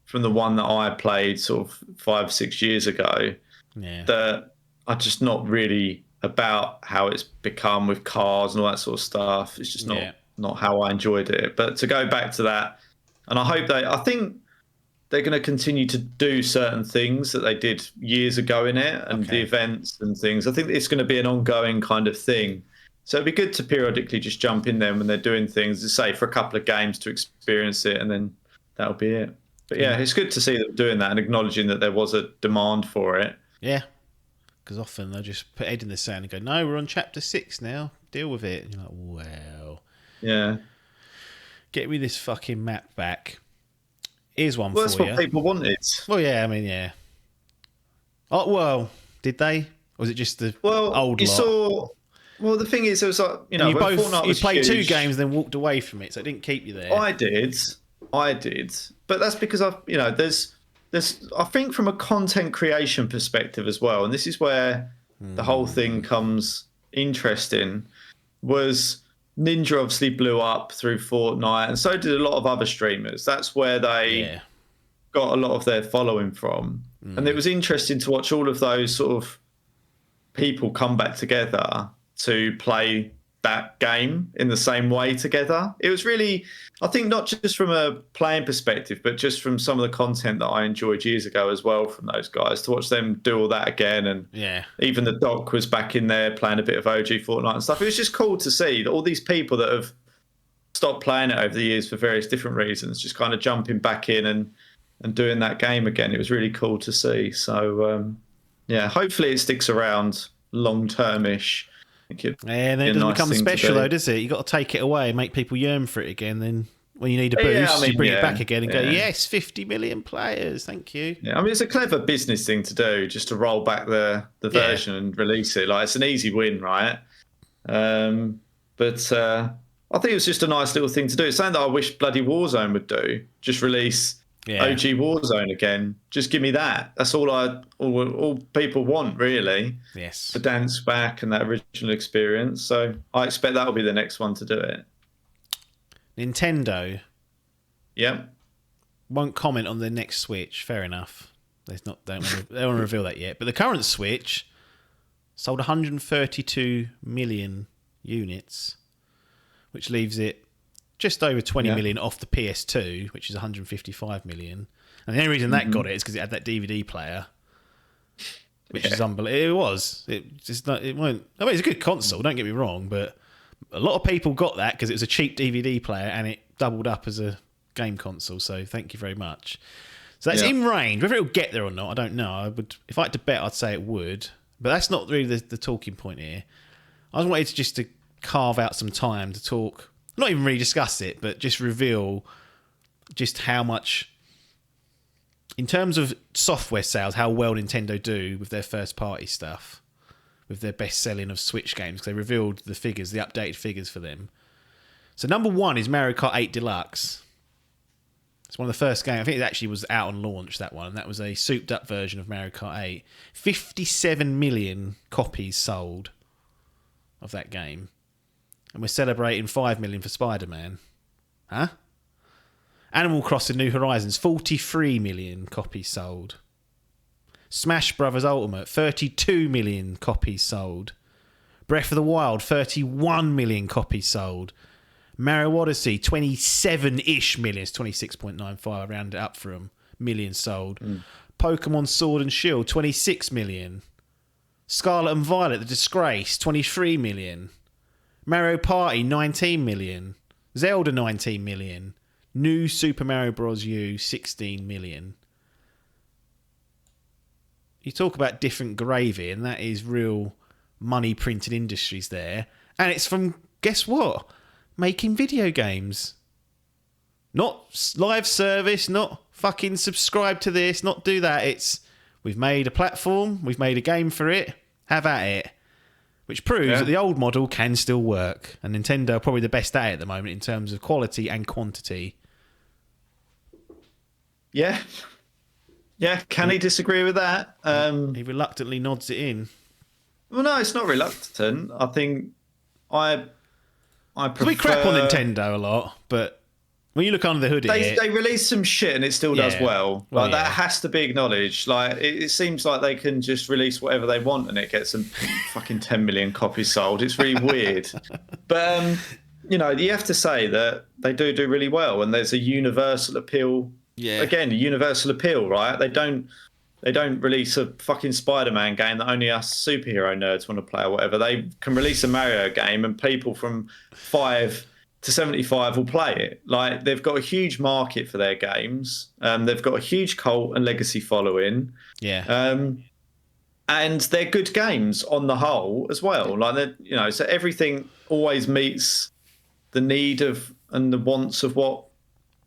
from the one that I played sort of 5-6 years ago. Yeah. That are just not really about how it's become with cars and all that sort of stuff. It's just not how I enjoyed it. But to go back to that, and I think they're going to continue to do certain things that they did years ago in it, and the events and things. I think it's going to be an ongoing kind of thing. So it'd be good to periodically just jump in there when they're doing things, to say for a couple of games to experience it, and then that'll be it. But yeah, it's good to see them doing that and acknowledging that there was a demand for it. Yeah, because often they'll just put head in the sand and go, "No, we're on chapter 6 now. Deal with it." And you're like, "Well, yeah, get me this fucking map back." Here's one well, for that's you. what people wanted. Well, yeah, I mean, yeah. Oh well, did they? Or was it just the old lot? Well, the thing is, it was like, you played huge, 2 games, then walked away from it, so it didn't keep you there. I did, but that's because there's I think from a content creation perspective as well, and this is where the whole thing comes interesting. Was Ninja obviously blew up through Fortnite, and so did a lot of other streamers. That's where they got a lot of their following from, and it was interesting to watch all of those sort of people come back together to play that game in the same way together. It was really, I think, not just from a playing perspective, but just from some of the content that I enjoyed years ago as well from those guys, to watch them do all that again. And even the Doc was back in there playing a bit of OG Fortnite and stuff. It was just cool to see that all these people that have stopped playing it over the years for various different reasons, just kind of jumping back in and doing that game again. It was really cool to see. So, hopefully it sticks around long-term-ish. And then it doesn't become special though, does it? You've got to take it away and make people yearn for it again. Then when you need a boost, you bring it back again and go, yes, 50 million players, thank you. Yeah, I mean, it's a clever business thing to do, just to roll back the version and release it. Like, it's an easy win, right? But I think it was just a nice little thing to do. It's something that I wish bloody Warzone would do. Just release OG Warzone again. Just give me that. That's all people want, really. Yes. The dance back and that original experience. So I expect that'll be the next one to do it. Nintendo. Yep. Won't comment on the next Switch. Fair enough. They don't want to reveal that yet. But the current Switch sold 132 million units, which leaves it just over 20 million off the PS2, which is 155 million. And the only reason that got it is because it had that DVD player, which is unbelievable. It was. It won't. I mean, it's a good console. Don't get me wrong, but a lot of people got that because it was a cheap DVD player and it doubled up as a game console. So thank you very much. So that's in range. Whether it'll get there or not, I don't know. If I had to bet, I'd say it would. But that's not really the talking point here. I just wanted to carve out some time to talk. Not even really discuss it, but just reveal just how much, in terms of software sales, how well Nintendo do with their first party stuff, with their best selling of Switch games. Because they revealed the figures, the updated figures for them. So number 1 is Mario Kart 8 Deluxe. It's one of the first games. I think it actually was out on launch, that one. That was a souped up version of Mario Kart 8. 57 million copies sold of that game. And we're celebrating 5 million for Spider-Man. Huh? Animal Crossing New Horizons, 43 million copies sold. Smash Brothers Ultimate, 32 million copies sold. Breath of the Wild, 31 million copies sold. Mario Odyssey, 27-ish million. It's 26.95. I rounded it up for them. Millions sold. Pokemon Sword and Shield, 26 million. Scarlet and Violet, The Disgrace, 23 million. Mario Party, 19 million. Zelda, 19 million. New Super Mario Bros. U, 16 million. You talk about different gravy, and that is real money printing industries there. And it's from, guess what? Making video games. Not live service, not fucking subscribe to this, not do that. It's, we've made a platform, we've made a game for it, have at it. Which proves that the old model can still work. And Nintendo are probably the best at it at the moment in terms of quality and quantity. Yeah. Yeah, can he disagree with that? He reluctantly nods it in. Well, no, it's not reluctant. I think I prefer... We crap on Nintendo a lot, but when you look under the hood, they release some shit and it still does well. Like that has to be acknowledged. Like it seems like they can just release whatever they want and it gets them fucking 10 million copies sold. It's really weird. But you know, you have to say that they do really well, and there's a universal appeal. Yeah. Again, a universal appeal, right? They don't release a fucking Spider-Man game that only us superhero nerds want to play or whatever. They can release a Mario game and people from 5 to 75 will play it. Like, they've got a huge market for their games. They've got a huge cult and legacy following. Yeah. And they're good games on the whole as well. Like, you know, so everything always meets the need of and the wants of what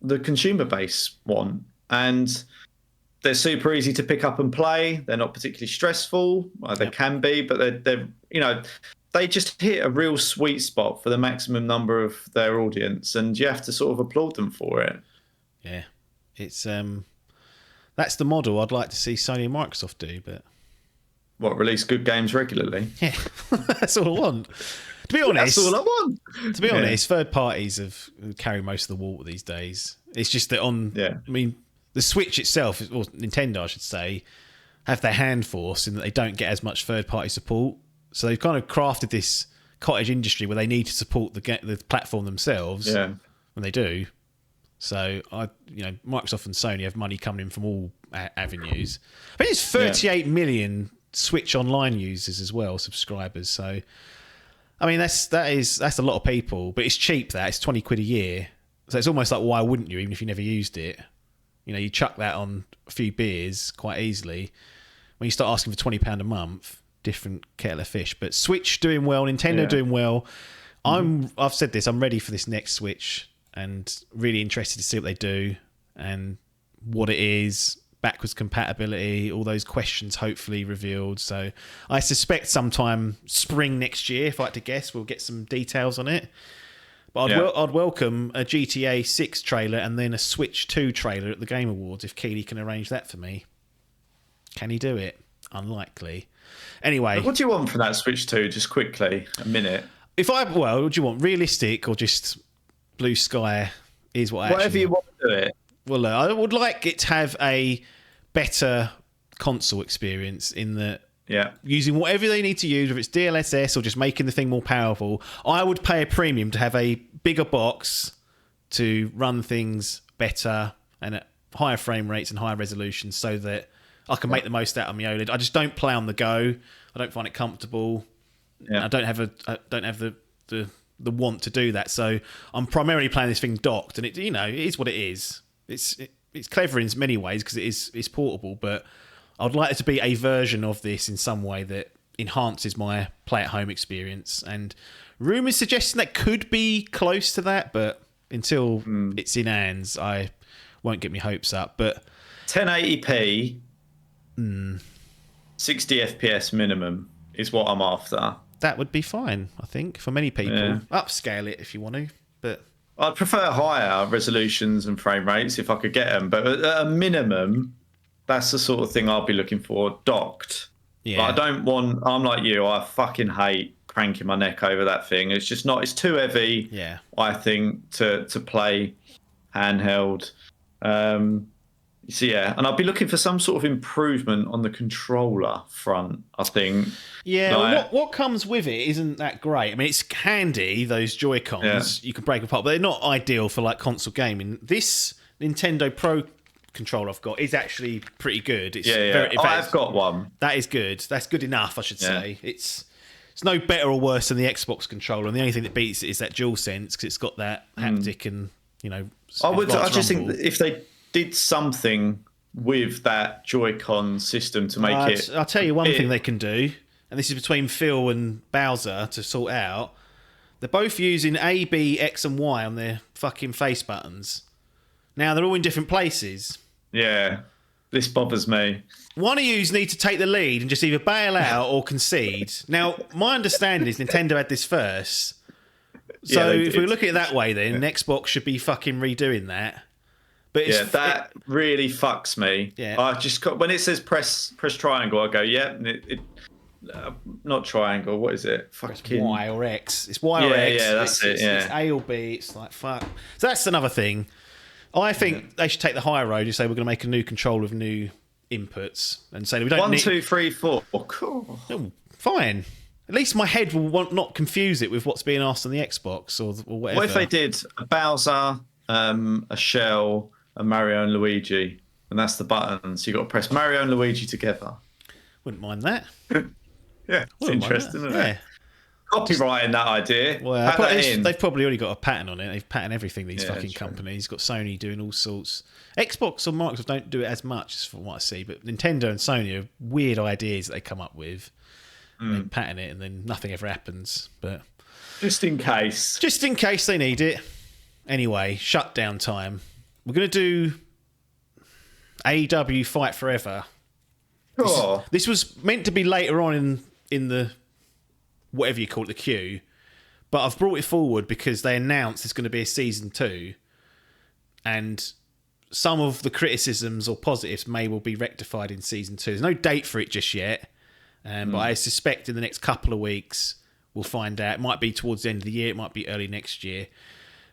the consumer base want. And they're super easy to pick up and play. They're not particularly stressful. Well, they can be, but they're you know, they just hit a real sweet spot for the maximum number of their audience, and you have to sort of applaud them for it. Yeah, it's that's the model I'd like to see Sony and Microsoft do, but release good games regularly? Yeah, that's all I want. To be honest, that's all I want. To be honest, third parties carry most of the water these days. It's just that I mean, the Switch itself, or Nintendo, I should say, have their hand forced in that they don't get as much third party support. So they've kind of crafted this cottage industry where they need to support the platform themselves. Yeah, when they do. So Microsoft and Sony have money coming in from all avenues. I think it's 38 million Switch Online users as well, subscribers. So, I mean, that's a lot of people, but it's cheap. It's £20 a year, so it's almost like, why wouldn't you, even if you never used it? You know, you chuck that on a few beers quite easily. When you start asking for £20 a month, different kettle of fish. But Switch doing well, Nintendo doing well. I've said this. I'm ready for this next Switch, and really interested to see what they do and what it is. Backwards compatibility, all those questions hopefully revealed. So I suspect sometime spring next year, if I had to guess, we'll get some details on it. But I'd welcome a GTA 6 trailer and then a Switch 2 trailer at the Game Awards if Keighley can arrange that for me. Can he do it? Unlikely. Anyway. What do you want from that Switch 2, just quickly? A minute. What do you want? Realistic or just blue sky is what I Whatever you want to do it. Well, I would like it to have a better console experience in that using whatever they need to use, whether it's DLSS or just making the thing more powerful. I would pay a premium to have a bigger box to run things better and at higher frame rates and higher resolution so that I can make the most out of my OLED. I just don't play on the go. I don't find it comfortable. Yeah. I don't have the want to do that. So I'm primarily playing this thing docked, and it is what it is. It's clever in many ways because it's portable, but I'd like it to be a version of this in some way that enhances my play-at-home experience. And rumours suggesting that could be close to that, but until it's in hands, I won't get my hopes up. But 1080p, 60 FPS minimum is what I'm after. That would be fine, I think, for many people. Yeah. Upscale it if you want to, but I'd prefer higher resolutions and frame rates if I could get them. But at a minimum, that's the sort of thing I'll be looking for, docked. Yeah. But I'm like you, I fucking hate cranking my neck over that thing. It's just not, it's too heavy, I think, to play handheld. So and I'll be looking for some sort of improvement on the controller front, I think. Yeah, like, what comes with it isn't that great. I mean, it's handy, those Joy-Cons. You can break apart, but they're not ideal for like console gaming. This Nintendo Pro controller I've got is actually pretty good. It's I've got one. That is good. That's good enough, I should say. It's no better or worse than the Xbox controller, and the only thing that beats it is that DualSense because it's got that haptic and I just think that if they did something with that Joy-Con system to make it. I'll tell you one thing they can do, and this is between Phil and Bowser to sort out. They're both using A, B, X, and Y on their fucking face buttons. Now they're all in different places. Yeah, this bothers me. One of yous need to take the lead and just either bail out or concede. Now, my understanding is Nintendo had this first. So if we look at it that way, then Xbox should be fucking redoing that. But that really fucks me. Yeah. I just when it says press triangle, I go, not triangle. What is it? Press Fucking Y or X. It's Y or yeah, X. yeah, that's it. Yeah, It's A or B. It's like fuck. So that's another thing. I think they should take the higher road and say we're going to make a new controller with new inputs and say we don't 1, need 2, 3, 4. Cool. Oh, fine. At least my head will not confuse it with what's being asked on the Xbox or whatever. What if they did a Bowser, a Shell, a Mario and Luigi, and that's the buttons? You got to press Mario and Luigi together. Wouldn't mind that. Yeah, it's interesting, isn't it? Copywriting that idea. Well, they've probably already got a patent on it. They've patented everything, these fucking companies. Got Sony doing all sorts. Xbox or Microsoft don't do it as much, from what I see, but Nintendo and Sony are weird ideas that they come up with. They patent it, and then nothing ever happens. But just in case they need it. Anyway, shutdown time. We're going to do AEW Fight Forever. Sure. This was meant to be later on in the whatever you call it, the queue, but I've brought it forward because they announced there's going to be a season 2, and some of the criticisms or positives may well be rectified in season 2. There's no date for it just yet, but I suspect in the next couple of weeks we'll find out. It might be towards the end of the year, it might be early next year,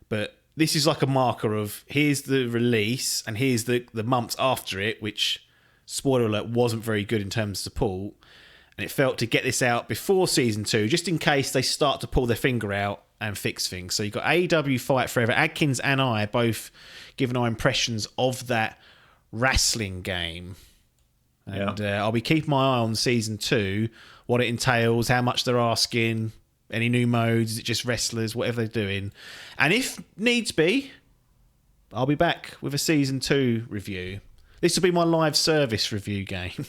but this is like a marker of here's the release and here's the months after it, which, spoiler alert, wasn't very good in terms of support. And it felt to get this out before season 2, just in case they start to pull their finger out and fix things. So you've got AEW Fight Forever. Adkins and I both given our impressions of that wrestling game. And I'll be keeping my eye on season 2, what it entails, how much they're asking, any new modes, is it just wrestlers, whatever they're doing. And if needs be, I'll be back with a season 2 review. This will be my live service review game.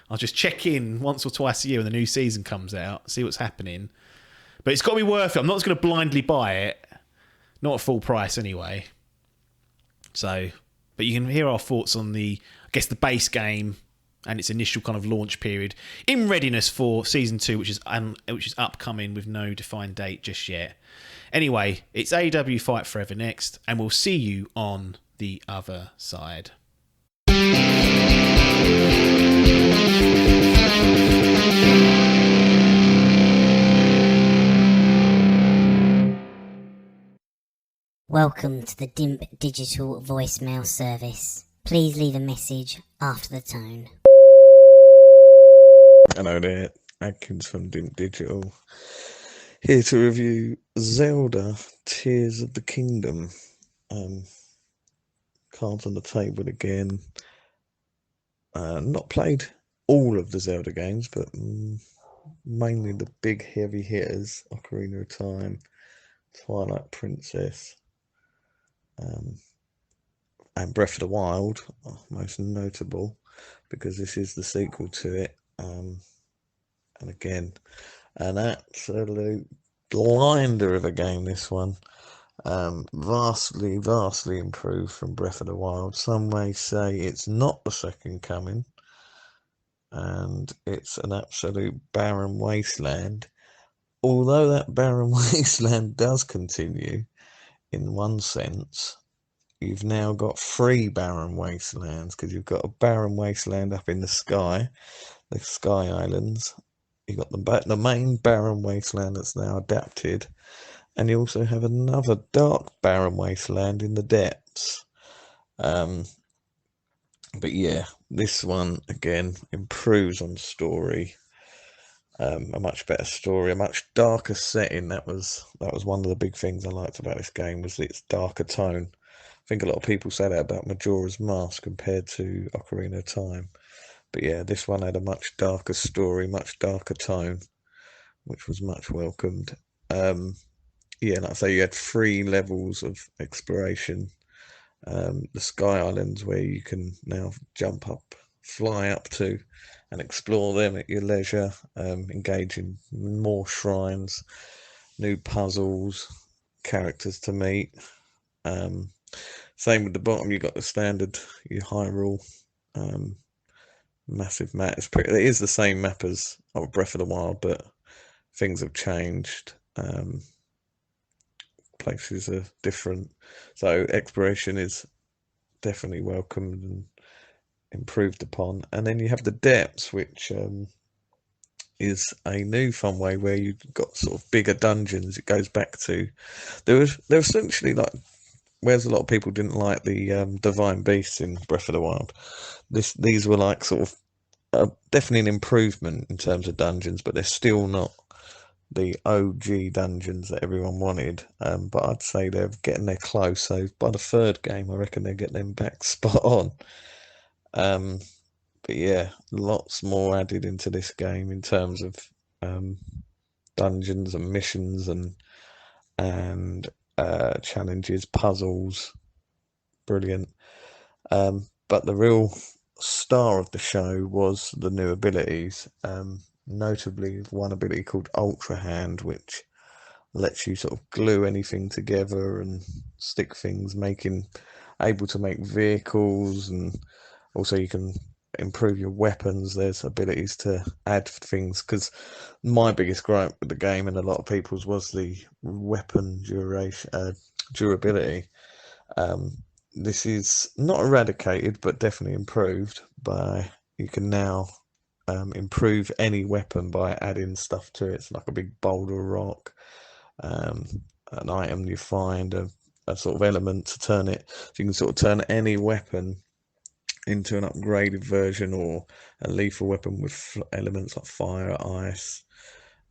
I'll just check in once or twice a year when the new season comes out, see what's happening. But it's got to be worth it. I'm not just going to blindly buy it. Not at full price anyway. So, but you can hear our thoughts on the base game and its initial kind of launch period in readiness for season 2, which is upcoming with no defined date just yet. Anyway, it's AEW Fight Forever next, and we'll see you on the other side. Welcome to the Dimp digital voicemail service. Please leave a message after the tone. Hello there, Adkins from Dimp Digital, here to review Zelda Tears of the Kingdom. Cards on the table again. Not played all of the Zelda games, but mainly the big heavy hitters: Ocarina of Time, Twilight Princess, and Breath of the Wild, most notable, because this is the sequel to it. And again, an absolute blinder of a game, this one. Vastly improved from Breath of the Wild. Some may say it's not the second coming, and it's an absolute barren wasteland. Although that barren wasteland does continue, in one sense, you've now got 3 barren wastelands, because you've got a barren wasteland up in the sky, the Sky Islands. You've got the main barren wasteland that's now adapted, and you also have another dark barren wasteland in the depths. But yeah, this one again improves on story. A much better story, a much darker setting. That was one of the big things I liked about this game, was its darker tone. I think a lot of people say that about Majora's Mask compared to Ocarina of Time. But yeah, this one had a much darker story, much darker tone, which was much welcomed. Yeah, like I say, you had 3 levels of exploration. The Sky Islands, where you can now jump up, fly up to, and explore them at your leisure, engage in more shrines, new puzzles, characters to meet. Same with the bottom, you got the standard, your Hyrule, massive map. It is the same map as Breath of the Wild, but things have changed. Places are different, so exploration is definitely welcomed and improved upon. And then you have the depths, which is a new fun way where you've got sort of bigger dungeons. It goes back to they're essentially like, whereas a lot of people didn't like the divine beasts in Breath of the Wild. These were like sort of definitely an improvement in terms of dungeons, but they're still not the OG dungeons that everyone wanted. But I'd say they're getting there close. So by the third game, I reckon they'll get them back spot on. But yeah, lots more added into this game in terms of dungeons and missions and challenges, puzzles. Brilliant. But the real star of the show was the new abilities. Notably, one ability called Ultra Hand, which lets you sort of glue anything together and stick things, able to make vehicles, and also you can improve your weapons. There's abilities to add things, because my biggest gripe with the game and a lot of people's was the weapon durability. This is not eradicated, but definitely improved by you can now improve any weapon by adding stuff to it. It's like a big boulder rock, an item you find, a sort of element to turn it. So you can sort of turn any weapon into an upgraded version, or a lethal weapon with elements like fire, ice,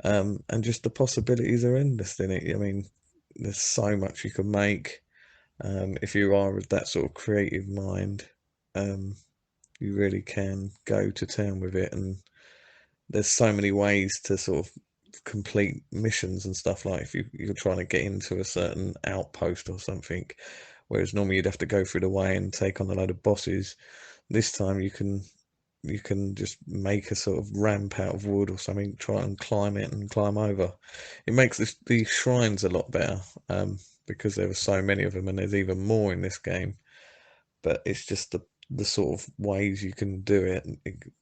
and just the possibilities are endless in it. I mean, there's so much you can make. If you are with that sort of creative mind, you really can go to town with it. And there's so many ways to sort of complete missions and stuff. Like if you're trying to get into a certain outpost or something, whereas normally you'd have to go through the way and take on a load of bosses, this time you can just make a sort of ramp out of wood or something, try and climb it and climb over. It makes the shrines a lot better, because there are so many of them, and there's even more in this game. But it's just the sort of ways you can do it.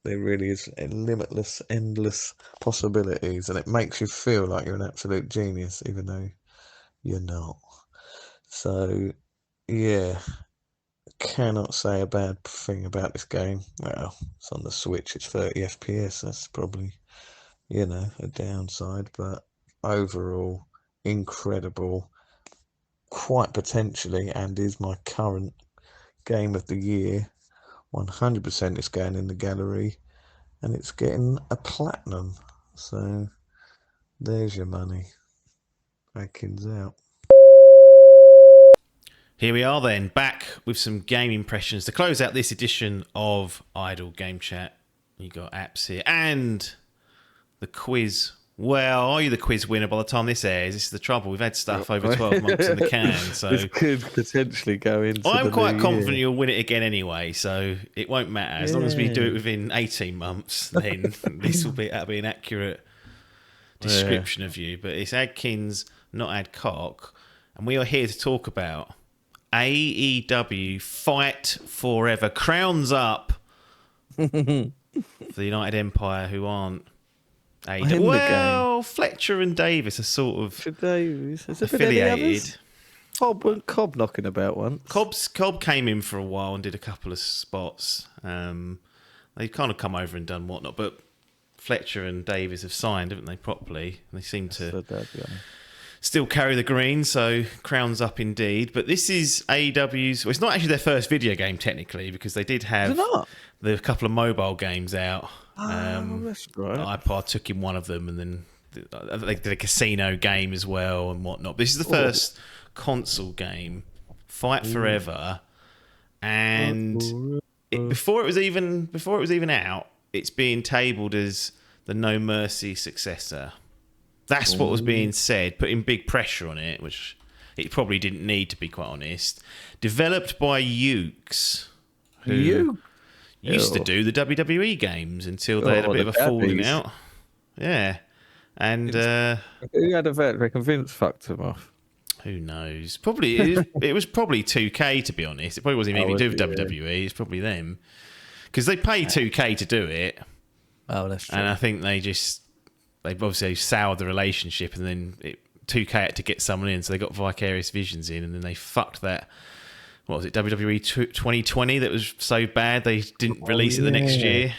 There really is limitless, endless possibilities, and it makes you feel like you're an absolute genius, even though you're not. So, yeah, cannot say a bad thing about this game. Well, it's on the Switch, it's 30 FPS. That's probably, a downside, but overall, incredible. Quite potentially, and is my current game of the year. 100% it's going in the gallery, and it's getting a platinum. So there's your money. Raking's out. Here we are then, back with some game impressions to close out this edition of Idle Game Chat. You got apps here and the quiz. Well, are you the quiz winner by the time this airs? This is the trouble. We've had stuff over 12 months in the can, so this could potentially go into. I'm quite confident you'll win it again anyway, so it won't matter as long as we do it within 18 months. Then that'll be an accurate description of you. But it's Adkins, not Adcock, and we are here to talk about AEW Fight Forever. Crowns up for the United Empire, who aren't AEW. Well, Fletcher and Davis are sort of affiliated. Cobb knocking about once. Cobb came in for a while and did a couple of spots. They've kind of come over and done whatnot, but Fletcher and Davis have signed, haven't they, properly? They seem to still carry the green, so crowns up indeed. But this is AEW's. Well, it's not actually their first video game technically, because they did have the couple of mobile games out. That's right. I partook in one of them, and then they did a casino game as well and whatnot. But this is the first console game, Fight Forever, and before it was even out, it's being tabled as the No Mercy successor. That's what was being said, putting big pressure on it, which it probably didn't need, to be quite honest. Developed by Ukes, who used to do the WWE games until they had a bit of a falling out. Yeah. And who had a vet? Reckon Vince fucked him off. Who knows? Probably it was probably 2K, to be honest. It probably wasn't even anything to do with WWE. It's probably them, because they pay 2K to do it. Oh, that's true. And I think they've obviously soured the relationship, and then 2K had to get someone in, so they got Vicarious Visions in, and then they fucked that. What was it, WWE 2020 that was so bad they didn't release it the next year?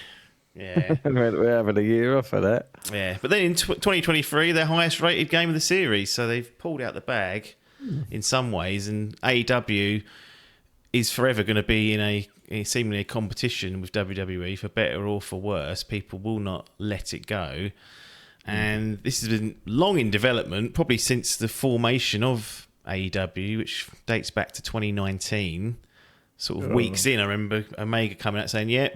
Yeah. We're having a year off of that. Yeah, but then in 2023, their highest rated game of the series, so they've pulled out the bag in some ways, and AEW is forever going to be in a seemingly a competition with WWE for better or for worse. People will not let it go, and this has been long in development, probably since the formation of AEW, which dates back to 2019. Sort of weeks in, I remember Omega coming out saying, "Yeah,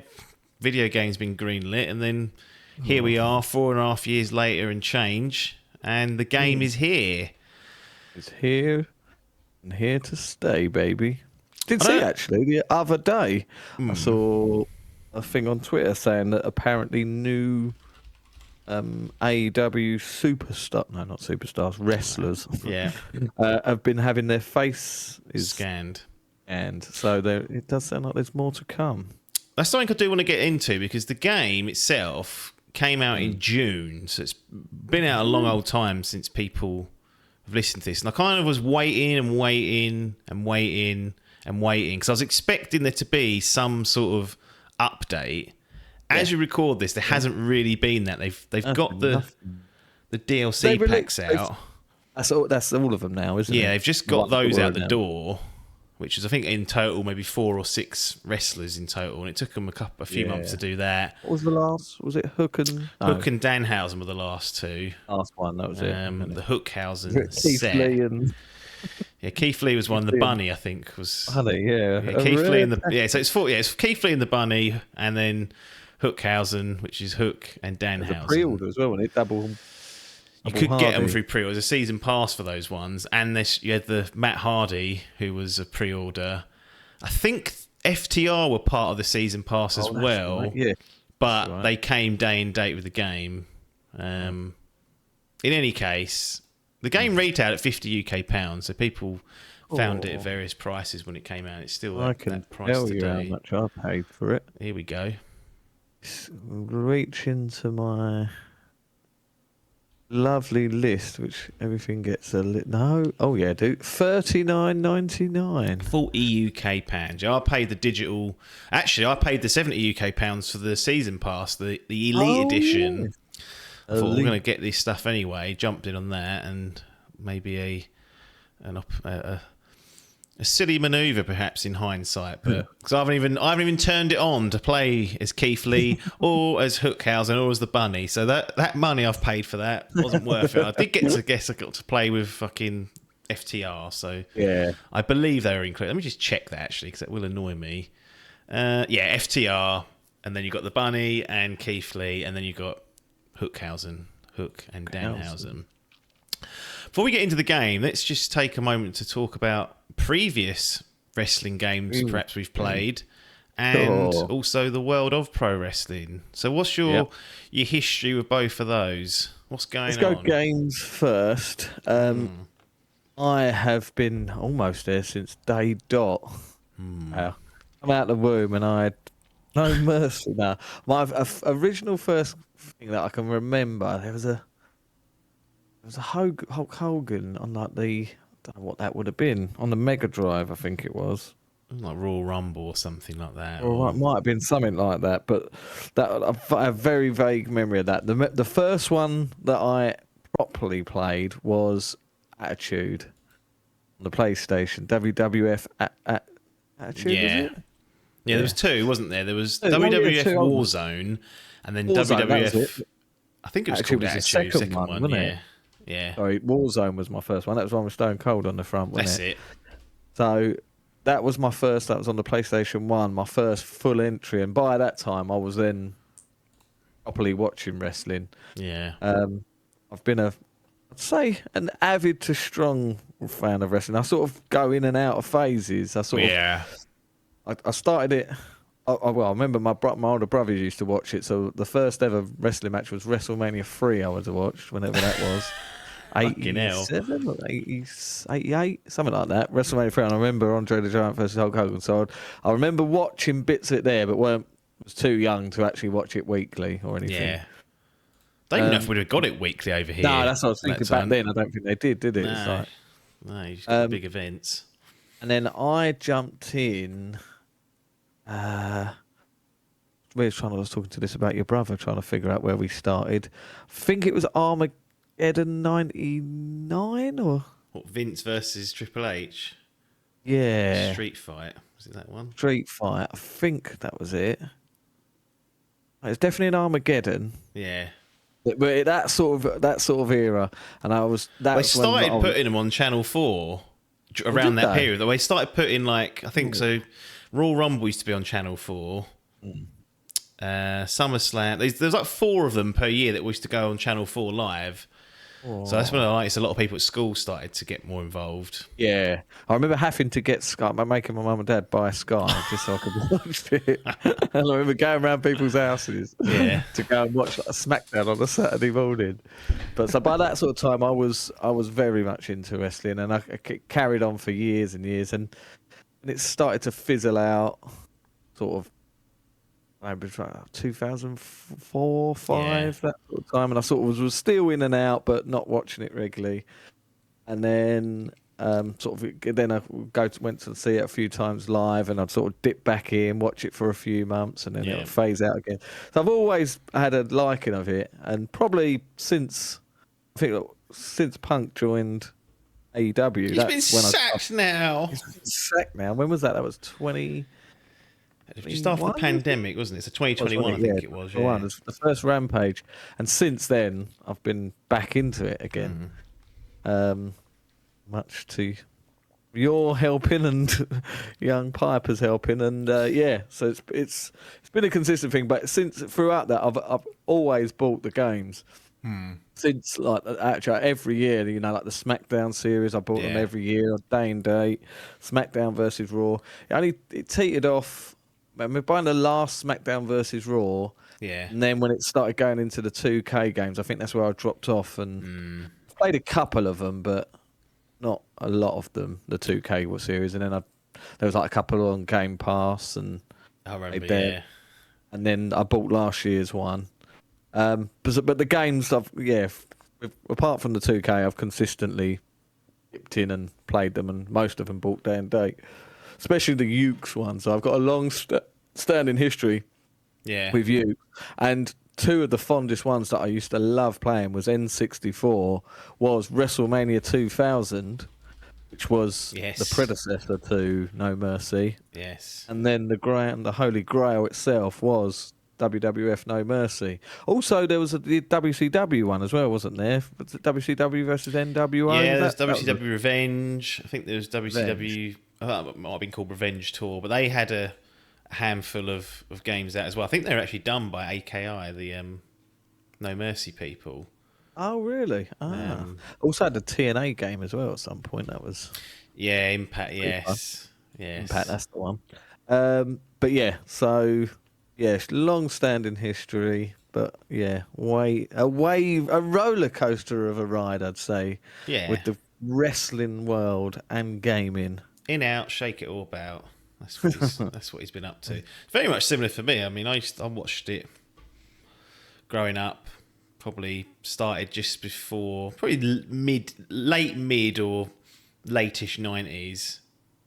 video game's been greenlit," and then here we are 4.5 years later and change, and the game is here. It's here and here to stay, baby. Did see actually the other day I saw a thing on Twitter saying that apparently new AEW not superstars, wrestlers, have been having their face scanned, and so it does sound like there's more to come. That's something I do want to get into because the game itself came out in June, so it's been out a long old time since people have listened to this, and I kind of was waiting because I was expecting there to be some sort of update. As you record this, there hasn't really been that. They've got the DLC packs out. That's all of them now, isn't it? Yeah, they've just got those out the door, which is I think in total maybe 4 or 6 wrestlers in total, and it took them a few months to do that. What was the last? Was it Hook and Danhausen were the last two. Last one, that was it. The Hookhausen Keith set. Lee and Keith Lee was one. The Bunny, I think, was. Honey, Keith Lee and the so it's 4. Yeah, it's Keith Lee and the Bunny, and then Hookhausen, which is Hook and Danhausen. Pre-order as well, wasn't it? Double. You could get them through pre-order. There's a season pass for those ones, and you had the Matt Hardy, who was a pre-order. I think FTR were part of the season pass as well, right. Yeah, but they came day and date with the game. In any case, the game retailed at £50 UK, so people found it at various prices when it came out. It's still that price tell today. You how much I paid for it. Here we go. Reach into my lovely list, which everything gets a no. Oh yeah, dude, £39.99. 40 UK pounds. I paid the digital. Actually, I paid the 70 UK pounds for the season pass, the elite edition. Yeah. I thought we're going to get this stuff anyway. Jumped in on that, and maybe a silly manoeuvre perhaps in hindsight, but because I haven't even turned it on to play as Keith Lee or as Hookhausen or as the Bunny. So that money I've paid for that wasn't worth it. I did get to guess I got to play with fucking FTR, so yeah, I believe they were included. Let me just check that actually because that will annoy me. FTR, and then you got the Bunny and Keith Lee, and then you got Hookhausen, Hook and Danhausen. Before we get into the game, let's just take a moment to talk about previous wrestling games perhaps we've played, and also the world of pro wrestling. So what's your history with both of those? What's going on? Let's go games first. I have been almost there since day dot. I'm out of the womb and I had no mercy. Now, my original first thing that I can remember, there was a Hulk Hogan on like I don't know what that would have been, on the Mega Drive, I think it was. Like Royal Rumble or something like that. Or it might have been something like that, but that I have a very vague memory of that. The first one that I properly played was Attitude on the PlayStation. WWF Attitude, was it? Yeah, there was two, wasn't there? There was WWF Warzone, and then WWF. I think it was called Attitude. Second one, wasn't it? Yeah. Sorry, Warzone was my first one. That was one with Stone Cold on the front, wasn't That's it. So that was my first. That was on the PlayStation 1, my first full entry. And by that time, I was then properly watching wrestling. Yeah. I've been I'd say an avid to strong fan of wrestling. I sort of go in and out of phases. I started it. I remember my older brothers used to watch it. So the first ever wrestling match was WrestleMania 3. I would have watched whenever that was. 87 or 88, something like that. WrestleMania 3. And I remember Andre the Giant versus Hulk Hogan. So I remember watching bits of it there, but was too young to actually watch it weekly or anything. Yeah. I don't even know if we'd have got it weekly over here. No, that's what I was thinking back then. I don't think they did it? No, you just got the big events. And then I jumped in I was talking to this about your brother, trying to figure out where we started. I think it was Armageddon 99 or What, Vince versus Triple H? yeah, Street Fight. Was it that one? Street Fight. I think that was it. It's definitely an Armageddon. Yeah. But that sort of era, and I was. They started putting them on Channel 4 around that period. They started putting I think so. Royal Rumble used to be on Channel 4. SummerSlam. There's like 4 of them per year that used to go on Channel 4 live. So that's when I noticed a lot of people at school started to get more involved. Yeah, I remember having to get Sky, making my mum and dad buy Sky just so I could watch it. And I remember going around people's houses to go and watch a SmackDown on a Saturday morning. But so by that sort of time, I was very much into wrestling, and I carried on for years and years, and it started to fizzle out, sort of. Maybe 2004, 5, that sort of time, and I sort of was still in and out, but not watching it regularly. And then, went to see it a few times live, and I'd sort of dip back in, watch it for a few months, and then it would phase out again. So I've always had a liking of it, and probably since Punk joined AEW, He's been sacked now. He's been sacked now. When was that? That was 20. Just after the pandemic, wasn't it? So 2021, I think it was. Yeah. The first Rampage, and since then I've been back into it again. Much to your helping and young Piper's helping, and so it's been a consistent thing. But throughout that, I've always bought the games. Since actually every year, like the SmackDown series, I bought them every year, day and date. SmackDown versus Raw. It teetered off. I remember buying the last SmackDown versus Raw, and then when it started going into the 2K games, I think that's where I dropped off and played a couple of them, but not a lot of them. The 2K series, and then there was like a couple on Game Pass, and I remember, and then I bought last year's one. But the games apart from the 2K, I've consistently dipped in and played them, and most of them bought day and date. Especially the Ukes ones. So I've got a long standing history with Uke. And 2 of the fondest ones that I used to love playing was N64, was WrestleMania 2000, which was the predecessor to No Mercy. Yes. And then the Holy Grail itself was WWF No Mercy. Also, there was the WCW one as well, wasn't there? Was it WCW versus NWO? Yeah, there's WCW Revenge. I think there was WCW... it might have been called Revenge Tour, but they had a handful of games out as well. I think they were actually done by AKI, the No Mercy people. Oh, really? Also had the TNA game as well at some point. That was... Yeah, Impact, yes. Impact, that's the one. Long-standing history, but a roller coaster of a ride, I'd say, with the wrestling world and gaming. In, out, shake it all about. That's what he's been up to. Very much similar for me. I mean, I watched it growing up. Probably started just before, probably late mid or late-ish 90s.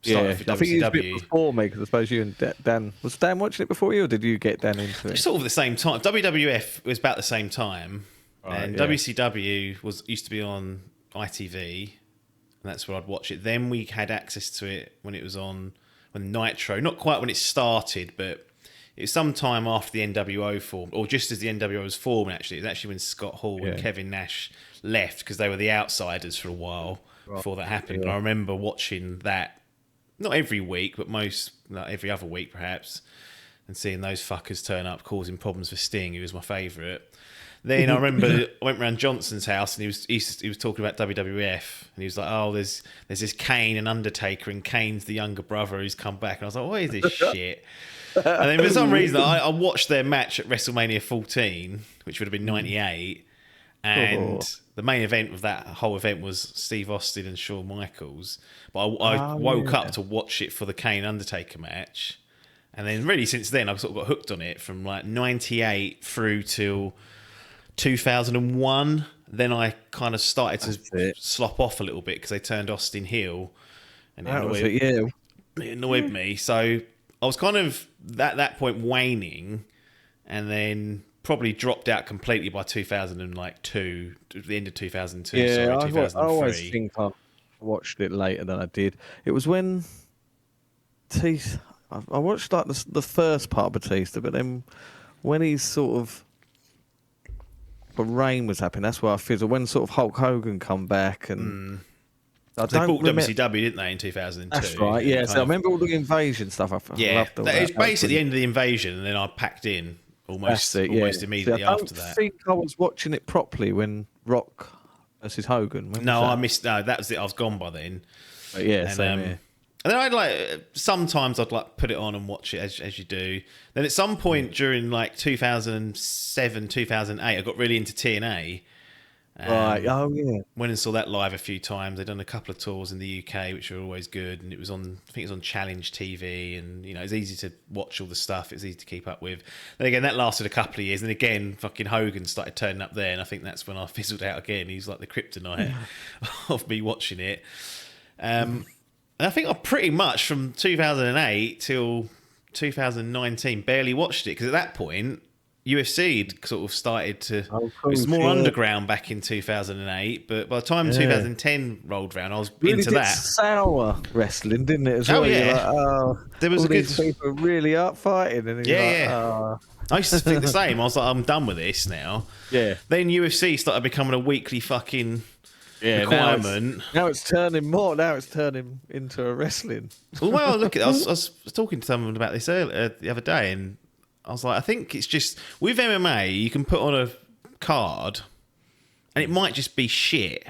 Started for WCW. I think you was a bit before me, because I suppose you and Dan... Was Dan watching it before you, or did you get Dan into it? Sort of at the same time. WWF was about the same time. Right, and WCW used to be on ITV. And that's where I'd watch it. Then we had access to it when it was on Nitro. Not quite when it started, but it was sometime after the NWO formed, or just as the NWO was formed, actually. It was actually when Scott Hall and Kevin Nash left, because they were the outsiders for a while before that happened. And I remember watching that, not every week, but every other week perhaps, and seeing those fuckers turn up causing problems for Sting, who was my favourite. Then I remember I went round Johnson's house, and he was talking about WWF, and he was like, "Oh, there's this Kane and Undertaker, and Kane's the younger brother who's come back." And I was like, "What is this shit?" And then for some reason, I watched their match at WrestleMania 14, which would have been 98, and the main event of that whole event was Steve Austin and Shawn Michaels. But I woke up to watch it for the Kane Undertaker match, and then really since then I've sort of got hooked on it from like 98 through till 2001. Then I kind of started to slop off a little bit because they turned Austin heel, and it annoyed me. So I was kind of at that point waning, and then probably dropped out completely by 2002, the end of 2002. Yeah, sorry, I 2003. always think I watched it later than I did. It was when I watched like the first part of Batista, but then when he's sort of the rain was happening, that's where I fizzled. When sort of Hulk Hogan come back and I They don't bought remember. WCW, didn't they, in 2002? That's right. Yeah, so I remember all the invasion stuff. I loved all that. It was basically the end of the invasion, and then I packed in almost See, immediately I after that. don't think I was watching it properly when Rock versus Hogan. I missed. No, that was it. I was gone by then. But yeah, And, same here. and then sometimes I'd like put it on and watch it as you do. Then at some point during like 2007, 2008, I got really into TNA. Right. Oh yeah. Went and saw that live a few times. They'd done a couple of tours in the UK, which were always good. And it was on, I think it was on Challenge TV, and it was easy to watch all the stuff. It was easy to keep up with. Then again, that lasted a couple of years. And again, fucking Hogan started turning up there, and I think that's when I fizzled out again. He's like the kryptonite of me watching it. And I think I pretty much from 2008 till 2019 barely watched it, because at that point UFC had sort of started to. It was more underground back in 2008, but by the time 2010 rolled around, I was into that. Sour wrestling, didn't it? As Oh well? yeah, like, there was all a good. these people really up fighting, and I used to think the same. I was like, I'm done with this now. Yeah. Then UFC started becoming a weekly fucking requirement. Now it's turning more. Now it's turning into a wrestling. Well, look at. I was talking to someone about this earlier, the other day, and I was like, I think it's just with MMA, you can put on a card, and it might just be shit.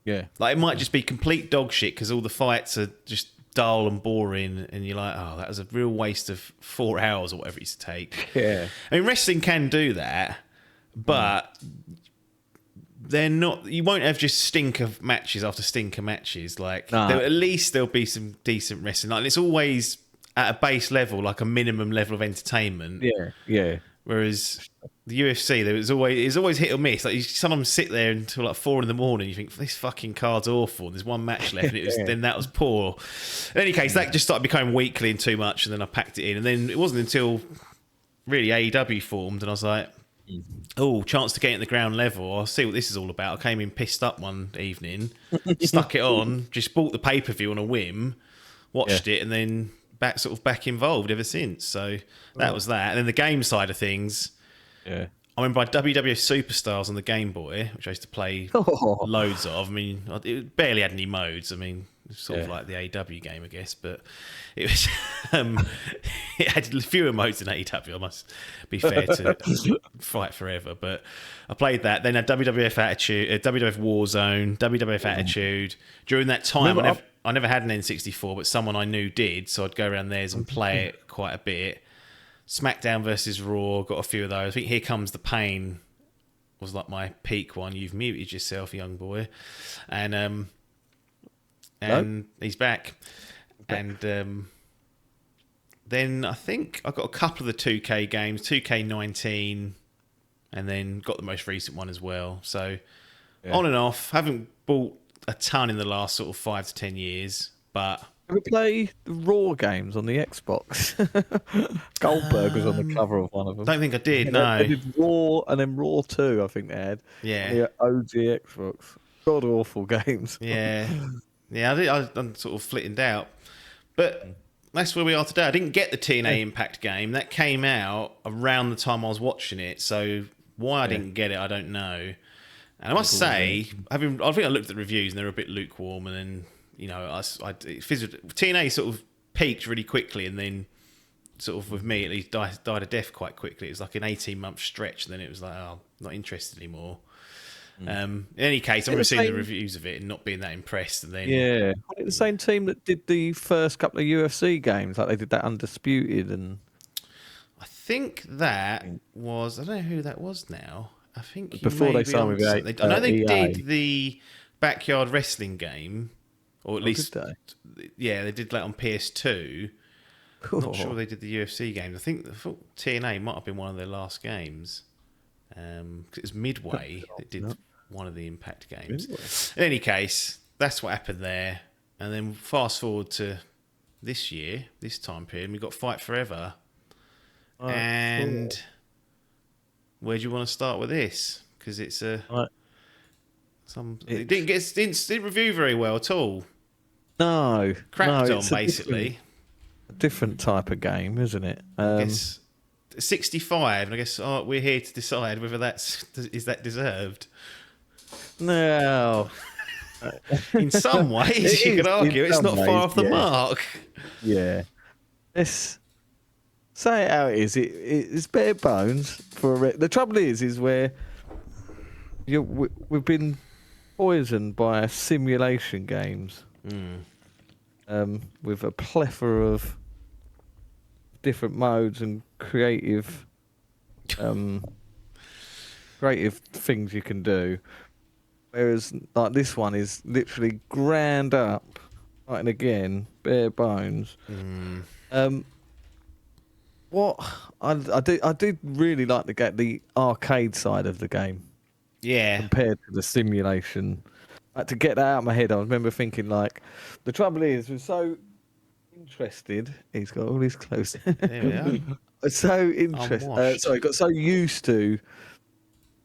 Yeah, like it might just be complete dog shit because all the fights are just dull and boring, and you're like, oh, that was a real waste of 4 hours or whatever it used to take. Yeah, I mean, wrestling can do that, but they're not. You won't have just stinker matches after stinker matches. Like at least there'll be some decent wrestling. Like it's always at a base level, like a minimum level of entertainment. Yeah. Whereas the UFC, it's always hit or miss. Like you sometimes sit there until like 4 a.m. You think this fucking card's awful. And there's one match left, and then that was poor. In any case, that just started becoming weekly and too much, and then I packed it in. And then it wasn't until really AEW formed, and I was like, oh, chance to get in the ground level. I'll see what this is all about. I came in pissed up one evening, stuck it on, just bought the pay-per-view on a whim, watched it, and then back involved ever since. So that was that. And then the game side of things, I remember WWF Superstars on the Game Boy, which I used to play loads of. I mean, it barely had any modes. I mean, sort of like the AEW game, I guess, but it was it had fewer modes than AEW. I must be fair to Fight Forever, but I played that. Then had WWF Attitude, WWF Warzone, WWF Attitude. During that time, I never had an N64, but someone I knew did, so I'd go around theirs and play it quite a bit. SmackDown versus Raw, got a few of those. I think Here Comes the Pain was like my peak one. You've muted yourself, young boy, and he's back. And then I think I got a couple of the 2K games, 2K19, and then got the most recent one as well. So on and off, haven't bought a ton in the last sort of 5 to 10 years, but Have you play the Raw games on the Xbox? Goldberg was on the cover of one of them. Don't think I did. No, they did Raw and then Raw 2. I think they had. Yeah, OG Xbox. God awful games. Yeah. I'm sort of flitting out, but that's where we are today. I didn't get the TNA Impact game. That came out around the time I was watching it, so why I didn't get it, I don't know. And I must say, I think I looked at the reviews and they were a bit lukewarm, and then TNA sort of peaked really quickly, and then sort of with me at least died a death quite quickly. It was like an 18-month stretch, and then it was like, oh, I'm not interested anymore. In any case, I remember seeing the reviews of it and not being that impressed. And then wasn't it the same team that did the first couple of UFC games? Like they did that Undisputed, and I think that was, I don't know who that was now. I think before they signed with I know they EA. did the Backyard Wrestling game, or at least did they did that on PS2. I'm not sure they did the UFC games. I thought TNA might have been one of their last games. 'Cause it was Midway that did one of the Impact games. In any case, that's what happened there. And then fast forward to this year, this time period, we got Fight Forever. And where do you want to start with this? Because it's a Right. it didn't review very well at all. No, Crapped on it's basically. a different type of game, isn't it? I guess 65, and I guess we're here to decide whether is that deserved. No. In some ways, you could argue it's not far off the mark. Yeah. Let's say it how it is. It's bare bones for the trouble is where we've been poisoned by simulation games. With a plethora of different modes and creative things you can do. Whereas like this one is literally ground up, and again, bare bones. What I did really like the arcade side of the game. Yeah. Compared to the simulation. Like, to get that out of my head, I remember thinking like, the trouble is, we're so interested. He's got all his clothes. There we are. So interested. Got so used to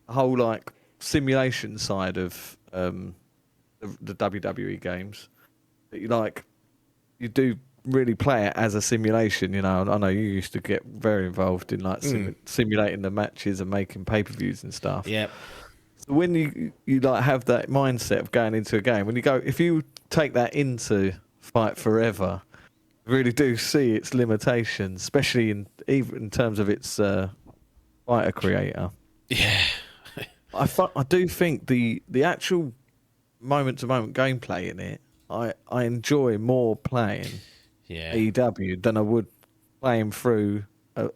the whole like simulation side of the WWE games that you do really play it as a simulation. You know, I know you used to get very involved in like simulating the matches and making pay-per-views and stuff. Yeah. So when you like have that mindset of going into a game, if you take that into Fight Forever, you really do see its limitations, especially even in terms of its fighter creator. Yeah. I do think the actual moment-to-moment gameplay in it, I enjoy more playing AEW than I would playing through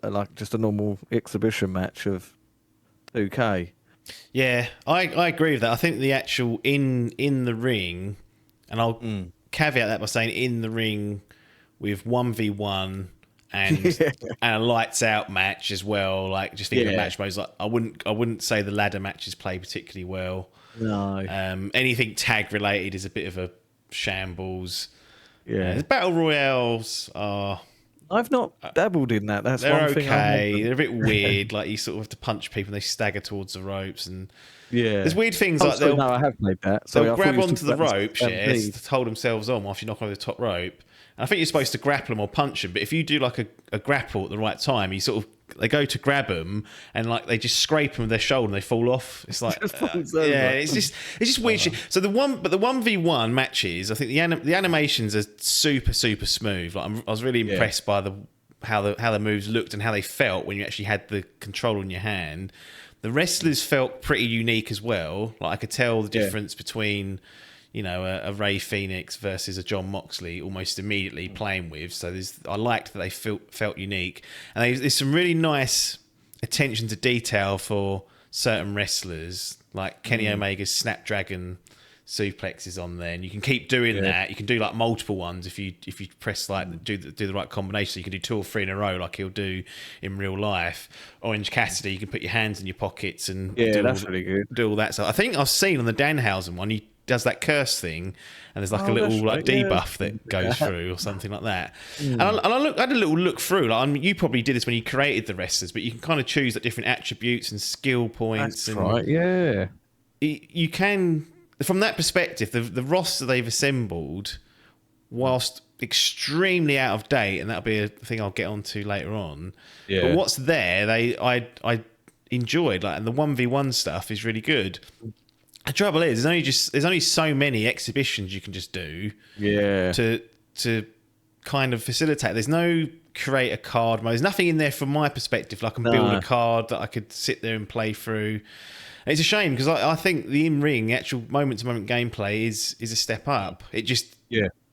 like just a normal exhibition match of 2K. Yeah, I agree with that. I think the actual in the ring, and I'll caveat that by saying in the ring with 1v1 and a lights out match as well. Like just thinking of match modes, like I wouldn't say the ladder matches play particularly well. No. Anything tag related is a bit of a shambles. Yeah. The battle royales are. I've not dabbled in that. That's they're one thing. Okay. They're a bit weird. Like you sort of have to punch people and they stagger towards the ropes, and there's weird things like no, I have played that. They'll grab onto the ropes, to hold themselves on after you knock over the top rope. And I think you're supposed to grapple them or punch them, but if you do like a grapple at the right time, they go to grab them and like they just scrape them with their shoulder and they fall off. It's like it's just weird shit. So the 1v1 matches, I think the animations are super smooth. Like I was really impressed by how the moves looked and how they felt when you actually had the control in your hand. The wrestlers felt pretty unique as well. Like I could tell the difference between, you know, a Ray Phoenix versus a John Moxley almost immediately playing with. So I liked that they felt unique. And there's some really nice attention to detail for certain wrestlers, like Kenny Omega's Snapdragon suplexes on there, and you can keep doing that. You can do like multiple ones if you press like do the right combination. So you can do 2 or 3 in a row like he'll do in real life. Orange Cassidy, you can put your hands in your pockets and really good. Do all that stuff. I think I've seen on the Danhausen one he does that curse thing, and there's like a little debuff that goes through or something like that. And I had a little look through. Like, you probably did this when you created the wrestlers, but you can kind of choose the different attributes and skill points. That's right. Yeah. You can. From that perspective, the roster they've assembled, whilst extremely out of date, and that'll be a thing I'll get onto later on. Yeah. But what's there, I enjoyed. Like, and the 1v1 stuff is really good. The trouble is, there's only so many exhibitions you can just do. Yeah. To kind of facilitate. There's no create a card mode. There's nothing in there from my perspective. Like I can build a card that I could sit there and play through. And it's a shame because I think the in-ring, actual moment-to-moment gameplay is a step up. It just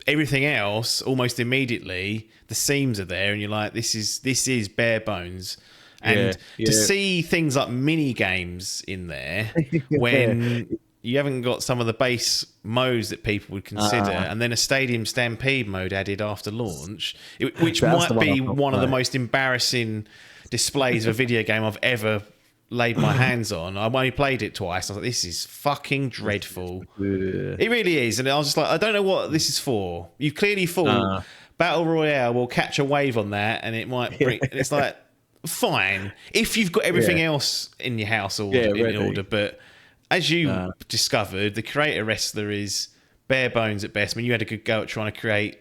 everything else almost immediately the seams are there, and you're like, this is bare bones. And to see things like mini games in there when you haven't got some of the base modes that people would consider, and then a Stadium Stampede mode added after launch, which might be one of the most embarrassing displays of a video game I've ever laid my hands on. I've only played it twice. I was like, this is fucking dreadful. It really is. And I was just like, I don't know what this is for. You clearly thought Battle Royale will catch a wave on that, and it might bring... It's like... fine if you've got everything else in your house in order. But as you discovered, the creator wrestler is bare bones at best. I mean, you had a good go at trying to create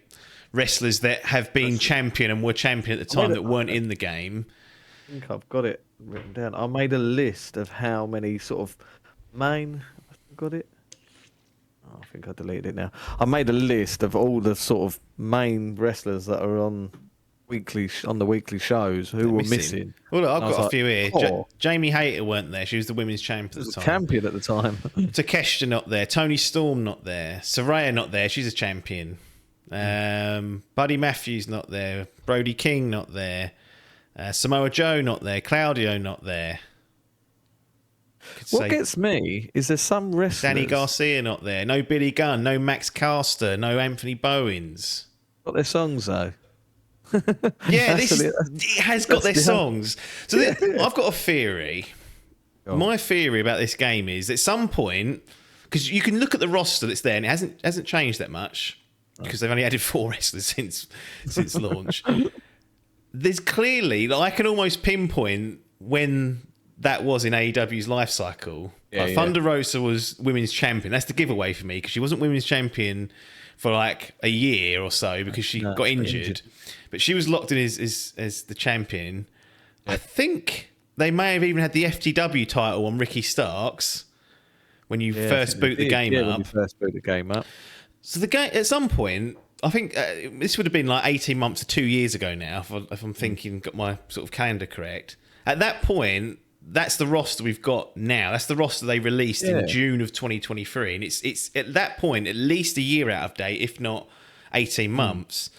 wrestlers that have been champion and were champion at the time that weren't in the game. I think I've got it written down. I made a list of how many sort of main. Got it? Oh, I think I deleted it now. I made a list of all the sort of main wrestlers that are on the weekly shows who were missing. Well, look, I've got a few here. Jamie Hayter weren't there. She was the women's champion at the time. Champion at the time. Takeshita not there. Toni Storm not there. Saraya not there. She's a champion. Buddy Matthews not there. Brody King not there. Samoa Joe not there. Claudio not there. What gets me is there's some wrestlers. Danny Garcia not there. No Billy Gunn. No Max Caster. No Anthony Bowens. Got their songs though. Yeah, it has got their songs. So I've got a theory. My theory about this game is at some point, because you can look at the roster that's there and it hasn't changed that much because they've only added 4 wrestlers since launch. There's clearly, I can almost pinpoint when that was in AEW's life cycle. Thunder Rosa was women's champion. That's the giveaway for me because she wasn't women's champion for like a year or so because she got injured. But she was locked in as the champion. I think they may have even had the FTW title on Ricky Starks when you first boot the game up. When you first boot the game up. So the game at some point, I think this would have been like 18 months to 2 years ago now, if I'm thinking, got my sort of calendar correct. At that point, that's the roster we've got now. That's the roster they released in June of 2023. And it's at that point at least a year out of date, if not 18 months.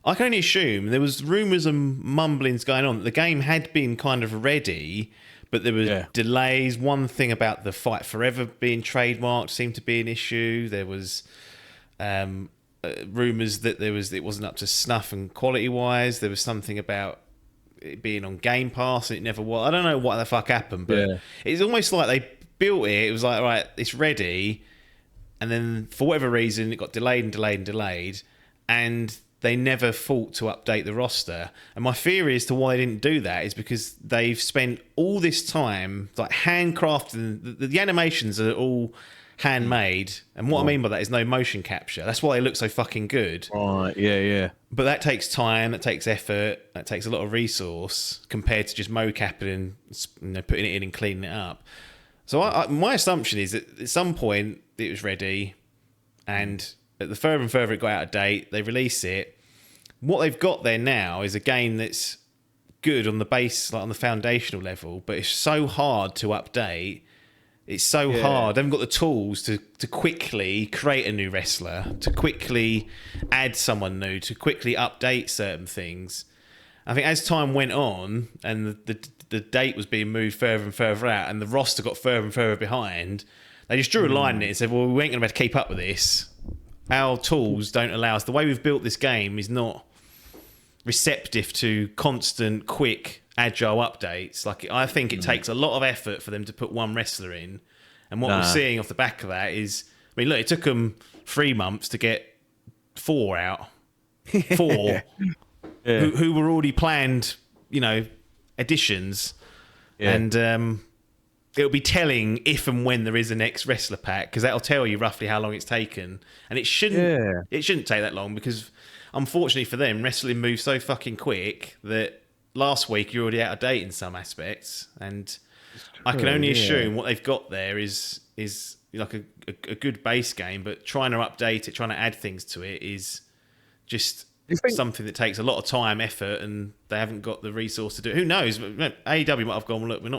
I can only assume there was rumours and mumblings going on that the game had been kind of ready, but there was delays. One thing about the Fight Forever being trademarked seemed to be an issue. There was rumours that it wasn't up to snuff and quality-wise. There was something about it being on Game Pass and it never was. I don't know what the fuck happened, but it's almost like they built it. It was like, right, it's ready. And then for whatever reason, it got delayed and delayed and delayed. And they never thought to update the roster. And my theory as to why they didn't do that is because they've spent all this time like handcrafting. The animations are all handmade. And what I mean by that is no motion capture. That's why they look so fucking good. Right, yeah. But that takes time, that takes effort, that takes a lot of resource compared to just mocapping and putting it in and cleaning it up. So my assumption is that at some point it was ready, and the further and further it got out of date, they release it. What they've got there now is a game that's good on the base, like on the foundational level, but it's so hard to update. It's so hard. They haven't got the tools to quickly create a new wrestler, to quickly add someone new, to quickly update certain things. I think as time went on and the date was being moved further and further out and the roster got further and further behind, they just drew a line in it and said, well, we ain't going to be able to keep up with this. Our tools don't allow us. The way we've built this game is not receptive to constant, quick, agile updates. Like, I think it takes a lot of effort for them to put one wrestler in. And what we're seeing off the back of that is, I mean, look, it took them 3 months to get 4 out. 4 who were already planned, additions. Yeah. And it'll be telling if and when there is a next wrestler pack, because that'll tell you roughly how long it's taken. And it shouldn't take that long, because unfortunately for them, wrestling moves so fucking quick that last week you're already out of date in some aspects. And I can only assume what they've got there is like a good base game, but trying to update it, trying to add things to it is just something that takes a lot of time, effort, and they haven't got the resource to do it. Who knows? AEW might have gone, well, look, we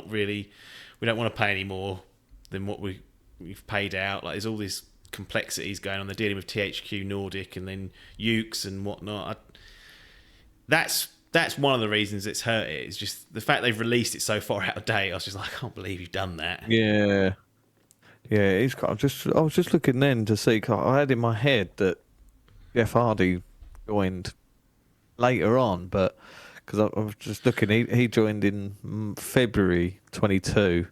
don't want to pay any more than what we've paid out. Like, there's all these complexities going on. They're dealing with THQ Nordic and then Ukes and whatnot. That's one of the reasons it's hurt it. It's just the fact they've released it so far out of date. I was just like, I can't believe you've done that. Yeah. He's got. I was just looking then to see. I had in my head that Jeff Hardy joined later on, but because I was just looking, he joined in February 22,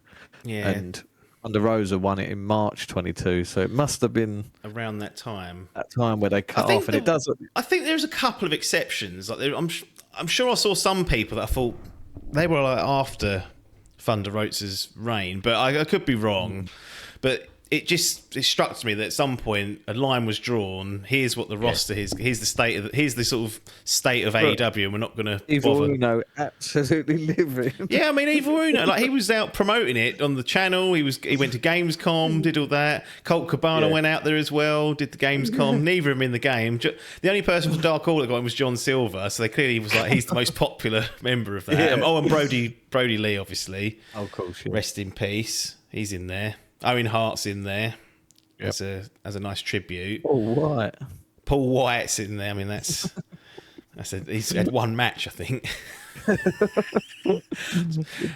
and Under Rosa won it in March 22, so it must have been around that time. That time where they cut off, and it does. I think there's a couple of exceptions. Like I'm sure I saw some people that I thought they were like after Thunder Rosa's reign, but I could be wrong. But it struck me that at some point a line was drawn. Here's what the roster is. Here's the sort of state of AEW, and we're not going to bother. Uno absolutely living. Yeah, I mean, Evil Uno, like he was out promoting it on the channel. He went to Gamescom, did all that. Colt Cabana went out there as well, did the Gamescom. Neither of them in the game. The only person from Dark Order that got him was John Silver, so they clearly was like he's the most popular member of that. Yeah. And Brody Lee, obviously. Oh, of course. Yeah. Rest in peace. He's in there. Owen Hart's in there as a nice tribute. Paul White's in there. I mean, he's had one match, I think.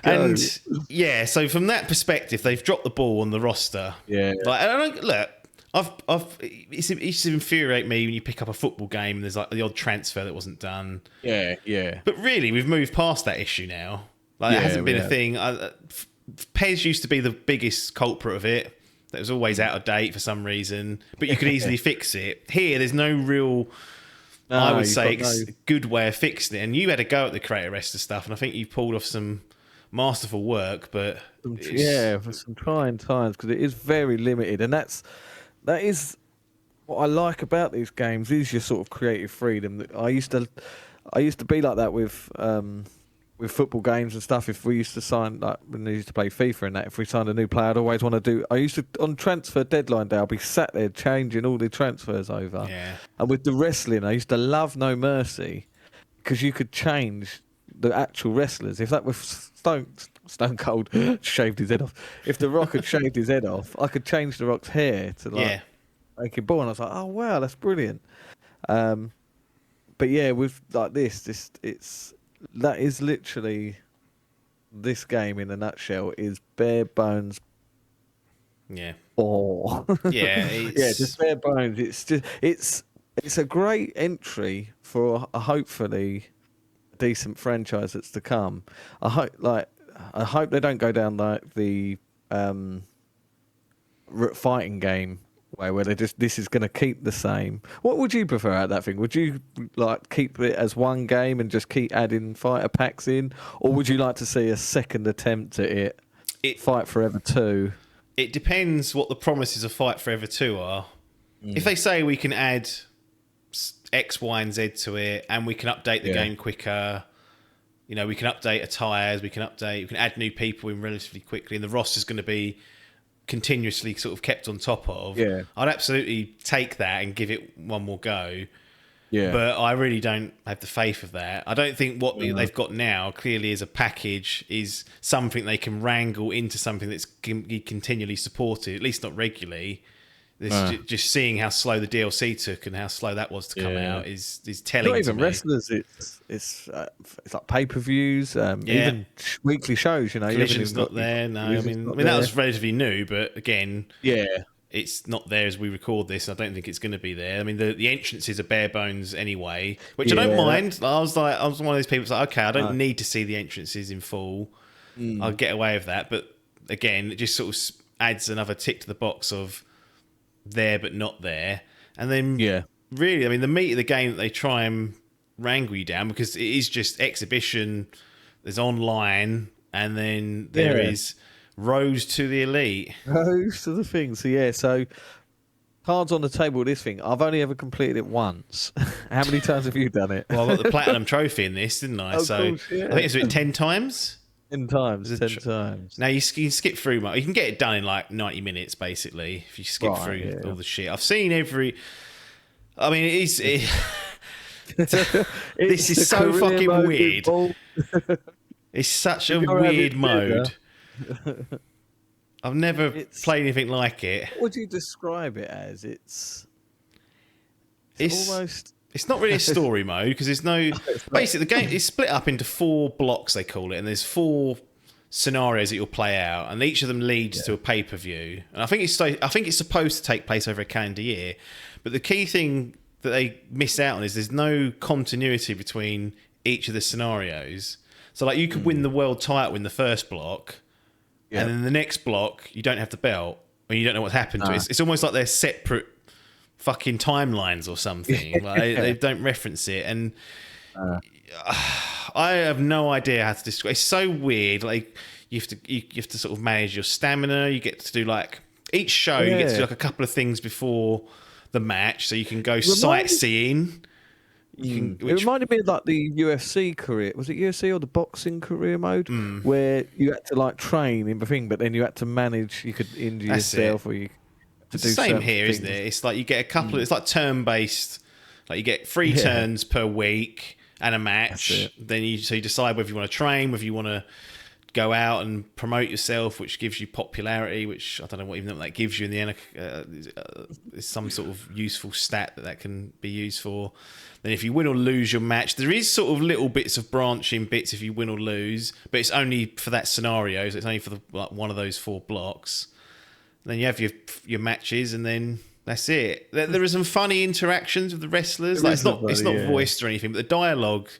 And so from that perspective, they've dropped the ball on the roster. Yeah. It's infuriate me when you pick up a football game and there's like the odd transfer that wasn't done. Yeah. But really, we've moved past that issue now. Like, it hasn't been a thing. Pez used to be the biggest culprit of it. That was always out of date for some reason, but you could easily fix it. Here, there's no real, I would say, good way of fixing it. And you had a go at the creator wrestler stuff, and I think you've pulled off some masterful work. But for some trying times, because it is very limited, and that is what I like about these games is your sort of creative freedom. I used to be like that with football games and stuff. If we used to sign, like when we used to play FIFA and that, if we signed a new player, I'd always want to do. I used to on transfer deadline day, I'll be sat there changing all the transfers over. Yeah. And with the wrestling, I used to love No Mercy because you could change the actual wrestlers. If that was Stone Cold shaved his head off. If The Rock had shaved his head off, I could change The Rock's hair to make it bald. And I was like, oh wow, that's brilliant. But yeah, with like that is literally this game in a nutshell is bare bones. Yeah. Yeah, just bare bones. It's a great entry for a hopefully decent franchise that's to come. I hope they don't go down like the fighting game where they this is going to keep the same. What would you prefer out of that thing? Would you like keep it as one game and just keep adding fighter packs in, or would you like to see a second attempt at it Fight Forever 2? It depends what the promises of Fight Forever 2 are. If they say we can add X, Y, and Z to it, and we can update the game quicker, we can update attires, we can add new people in relatively quickly, and the roster's going to be continuously sort of kept on top of, I'd absolutely take that and give it one more go. Yeah. But I really don't have the faith of that. I don't think what they've got now clearly as a package is something they can wrangle into something that's continually supported, at least not regularly. Just seeing how slow the DLC took and how slow that was to come out is telling. Not even to me. wrestlers. It's like pay-per-views, even weekly shows. Collision's not there. No, I mean that was relatively new, but again, it's not there as we record this. I don't think it's going to be there. I mean, the entrances are bare bones anyway, which I don't mind. I was one of those people that's like, okay, I don't need to see the entrances in full. I'll get away with that. But again, it just sort of adds another tick to the box of there but not there. And then really, I mean, the meat of the game that they try and wrangle you down, because it is just exhibition, there's online, and then there is Rose to the Elite. Rose to the thing. So cards on the table with this thing. I've only ever completed it once. How many times have you done it? Well, I got the platinum trophy in this, didn't I? Of so course, yeah. I think it's 10 times. 10 times. 10 times. Now you can skip through. You can get it done in like 90 minutes, basically, if you skip through all the shit. I've seen every. I mean, this is so fucking weird. It's such a weird mode. I've never played anything like it. What would you describe it as? It's almost. It's not really a story mode because there's no. Basically, the game is split up into 4 blocks, they call it, and there's 4 scenarios that you'll play out, and each of them leads to a pay-per-view. And I think it's supposed to take place over a calendar year, but the key thing that they miss out on is there's no continuity between each of the scenarios. So, like, you could win the world title in the first block, and then the next block you don't have the belt, and you don't know what's happened to it. It's almost like they're separate fucking timelines or something. Like they don't reference it, and I have no idea how to describe. It's so weird. Like you have to sort of manage your stamina. You get to do like each show. You get to do like a couple of things before the match, so you can go sightseeing. It reminded me of like the UFC career. Was it UFC or the boxing career mode where you had to like train in the thing, but then you had to manage. You could injure yourself, or you. It's the same here, isn't it? It's like you get a couple. It's like turn based. Like you get 3 turns per week and a match. Then you decide whether you want to train, whether you want to go out and promote yourself, which gives you popularity. Which I don't know what even that gives you in the end. It's some sort of useful stat that can be used for. Then if you win or lose your match, there is sort of little bits of branching bits if you win or lose, but it's only for that scenario. So it's only for one of those 4 blocks. Then you have your matches, and then that's it. There are some funny interactions with the wrestlers. Like it's not voiced or anything, but the dialogue,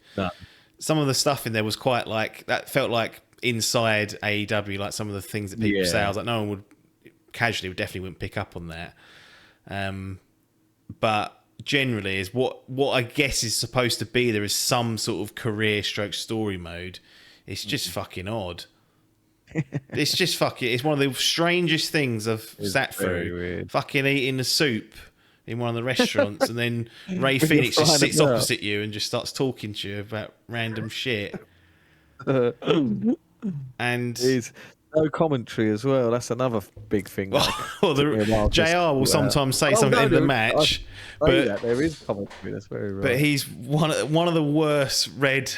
some of the stuff in there was quite like that. Felt like inside AEW, like some of the things that people say. I was like, no one would definitely wouldn't pick up on that. But generally, is what I guess is supposed to be. There is some sort of career stroke story mode. It's just fucking odd. It's just fucking. It's one of the strangest things I've sat through. Weird. Fucking eating the soup in one of the restaurants, and then Ray Phoenix just sits opposite you and just starts talking to you about random shit. And there's no commentary as well. That's another big thing. Well, JR will sometimes say something in the match, but there is commentary. That's very right. But he's one of the worst read.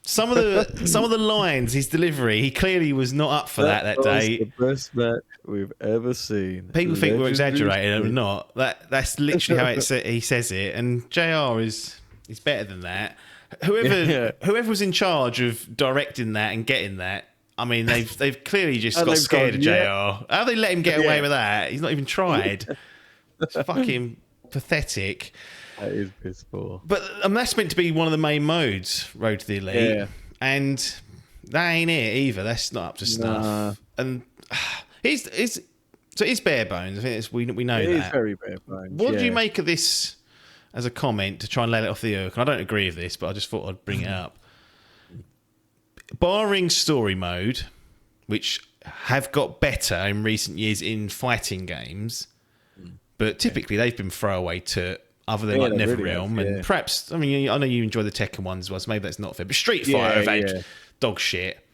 Some of the lines, his delivery, he clearly was not up for that day. The best match we've ever seen. People think we're exaggerating, and we're not. That's literally how he says it. And JR is better than that. Whoever was in charge of directing that and getting that, I mean, they've clearly just got scared of JR. How have they let him get away with that? He's not even tried. It's fucking pathetic. That is piss poor. But that's meant to be one of the main modes, Road to the Elite, and that ain't it either. That's not up to snuff. Nah. And it's bare bones. I think we know that. It is very bare bones. What do you make of this as a comment to try and let it off the hook? And I don't agree with this, but I just thought I'd bring it up. Barring story mode, which have got better in recent years in fighting games, but typically they've been throwaway to other than like NetherRealm, and perhaps, I mean, I know you enjoy the Tekken ones as well, so maybe that's not fair. But Street Fighter have had dog shit,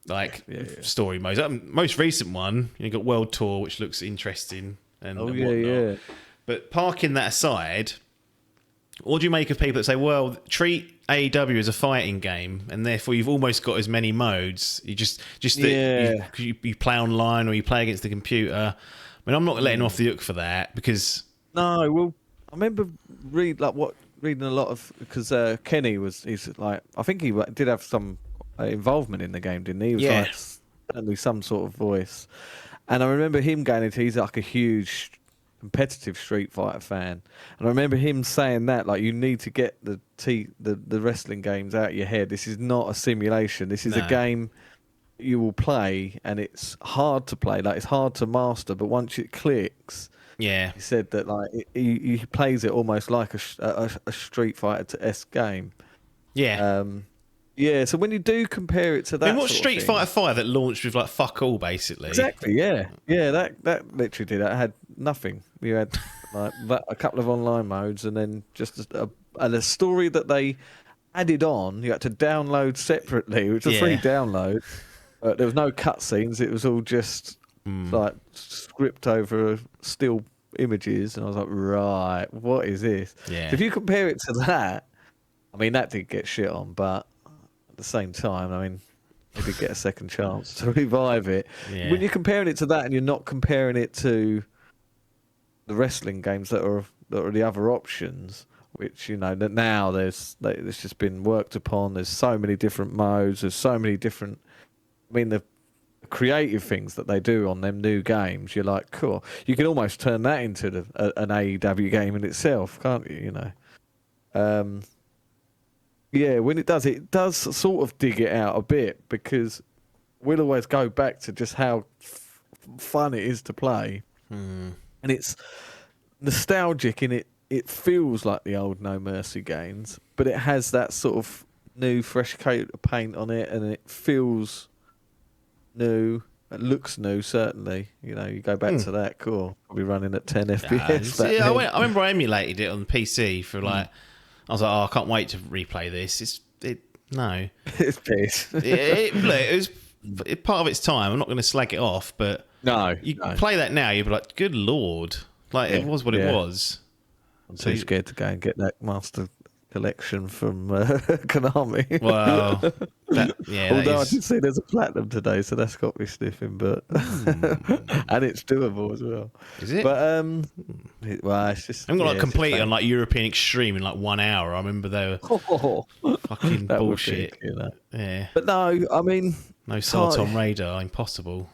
like story modes. Most recent one, you got World Tour, which looks interesting and whatnot. But parking that aside, what do you make of people that say, well, treat AEW as a fighting game, and therefore you've almost got as many modes. You you play online or you play against the computer. I mean, I'm not letting off the hook for that because I remember reading a lot of, because Kenny he's like, I think he did have some involvement in the game, didn't he? He was like certainly some sort of voice, and I remember him going into, he's like a huge competitive Street Fighter fan, and I remember him saying that, like, you need to get the wrestling games out of your head. This is not a simulation. This is a game you will play, and it's hard to play. Like, it's hard to master, but once it clicks. Yeah, he said that like he plays it almost like a Street Fighter-esque game. Yeah, So when you do compare it to that, what's Street Fighter 5 that launched with like fuck all basically? Exactly. Yeah. That literally did. It had nothing. You had like a couple of online modes, and then just a story that they added on. You had to download separately, which was free download. There was no cutscenes. It was all just. Like script over still images, and I was like, right, what is this? Yeah. If you compare it to that, I mean, that did get shit on, but at the same time, I mean, they did get a second chance to revive it. Yeah. When you're comparing it to that, and you're not comparing it to the wrestling games that are the other options, which, you know, that now there's just been worked upon. There's so many different modes. There's so many different. I mean, the creative things that they do on them new games, you're like, cool. You can almost turn that into an AEW game in itself, can't you? You know, when it does sort of dig it out a bit, because we'll always go back to just how fun it is to play, and it's nostalgic in it. It feels like the old No Mercy games, but it has that sort of new, fresh coat of paint on it, and it feels new. It looks new, certainly. You know, you go back to that, cool. Probably running at 10 FPS. See, I remember I emulated it on PC for like. I was like, oh, I can't wait to replay this. No, it's piss. it was part of its time. I'm not going to slag it off, but you play that now, you'd be like, good lord, like it was what it was. I'm too scared to go and get that Master Collection from Konami. Well, although I did see there's a platinum today, so that's got me sniffing, but and it's doable as well. Is it? But it's just I'm gonna complete it on like European Extreme in like 1 hour. I remember they were fucking bullshit. Yeah, but no, I mean, no sight on radar, impossible.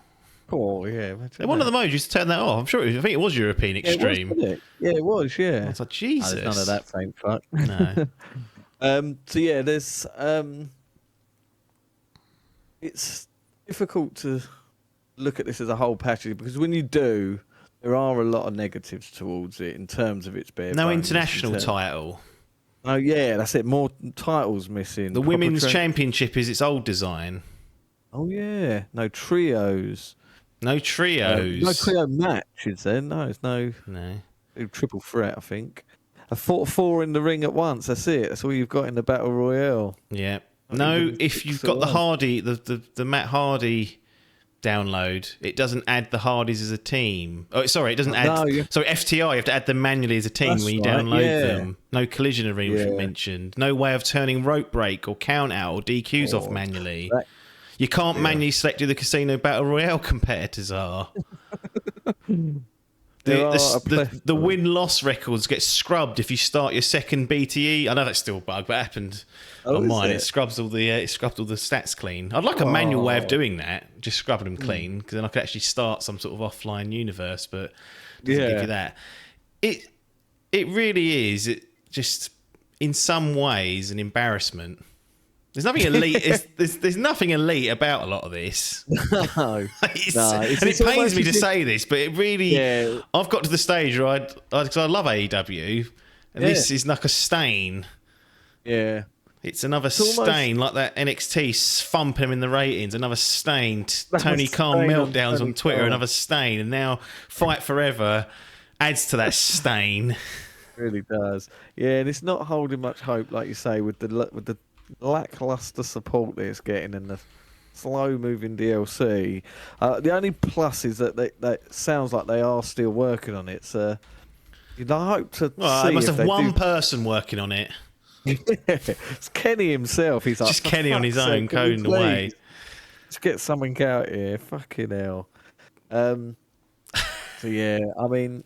Oh yeah, one of the modes used to turn that off. I'm sure. I think it was European Extreme. It was. Yeah, I was like, Jesus. There's none of that faint fuck. No. So yeah, there's. It's difficult to look at this as a whole package because when you do, there are a lot of negatives towards it in terms of its bare. No international title. Oh yeah, that's it. More titles missing. The Women's Championship is its old design. Oh yeah, no trios. No trios. No trio match, is there? No, it's no triple threat, I think. A 4 in the ring at once, that's it. That's all you've got in the Battle Royale. Yeah. No, if you've got the Hardy, the Matt Hardy download, it doesn't add the Hardys as a team. Oh, sorry, it doesn't add... Sorry, FTR, you have to add them manually as a team when you download them. No collision arena mentioned. No way of turning rope break or count out or DQs off manually. You can't manually select who the Casino Battle Royale competitors are. The win-loss records get scrubbed if you start your second BTE. I know that's still a bug, but it happened on mine. It scrubbed all the stats clean. I'd like a manual way of doing that, just scrubbing them clean, because then I could actually start some sort of offline universe. But it doesn't give you that. It really is. It just in some ways an embarrassment. There's nothing elite. There's nothing elite about a lot of this. No, it pains me to say this, but it really. Yeah. I've got to the stage where because I love AEW, and this is like a stain. Yeah, it's another stain, like that NXT thumping him in the ratings. Another stain. Tony Khan meltdowns on Twitter. Another stain, and now Fight Forever adds to that stain. It really does. Yeah, and it's not holding much hope, like you say, with the lackluster support that it's getting and the slow-moving DLC. The only plus is that that sounds like they are still working on it. So I hope to see. They must have one person working on it. It's Kenny himself. He's like, just Kenny on his own, coding away. Let's get something out here. Fucking hell. So yeah, I mean,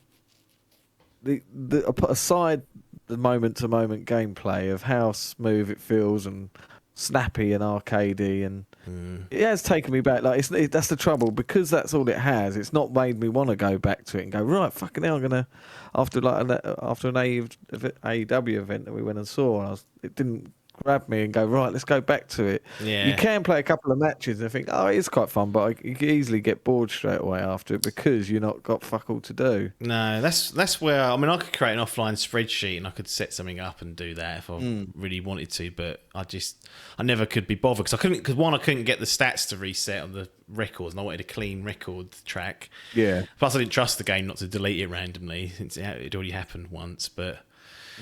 aside the moment-to-moment gameplay of how smooth it feels and snappy and arcadey, and it has taken me back. Like that's the trouble, because that's all it has. It's not made me want to go back to it and go, right, fucking hell, I'm gonna after an AEW event that we went and saw. It didn't grab me and go, right, let's go back to it. Yeah. You can play a couple of matches and think, oh, it's quite fun, but you can easily get bored straight away after it because you're not got fuck all to do. No, that's where, I mean, I could create an offline spreadsheet and I could set something up and do that if I really wanted to, but I never could be bothered because I couldn't get the stats to reset on the records, and I wanted a clean record track. Yeah. Plus, I didn't trust the game not to delete it randomly since it already happened once. But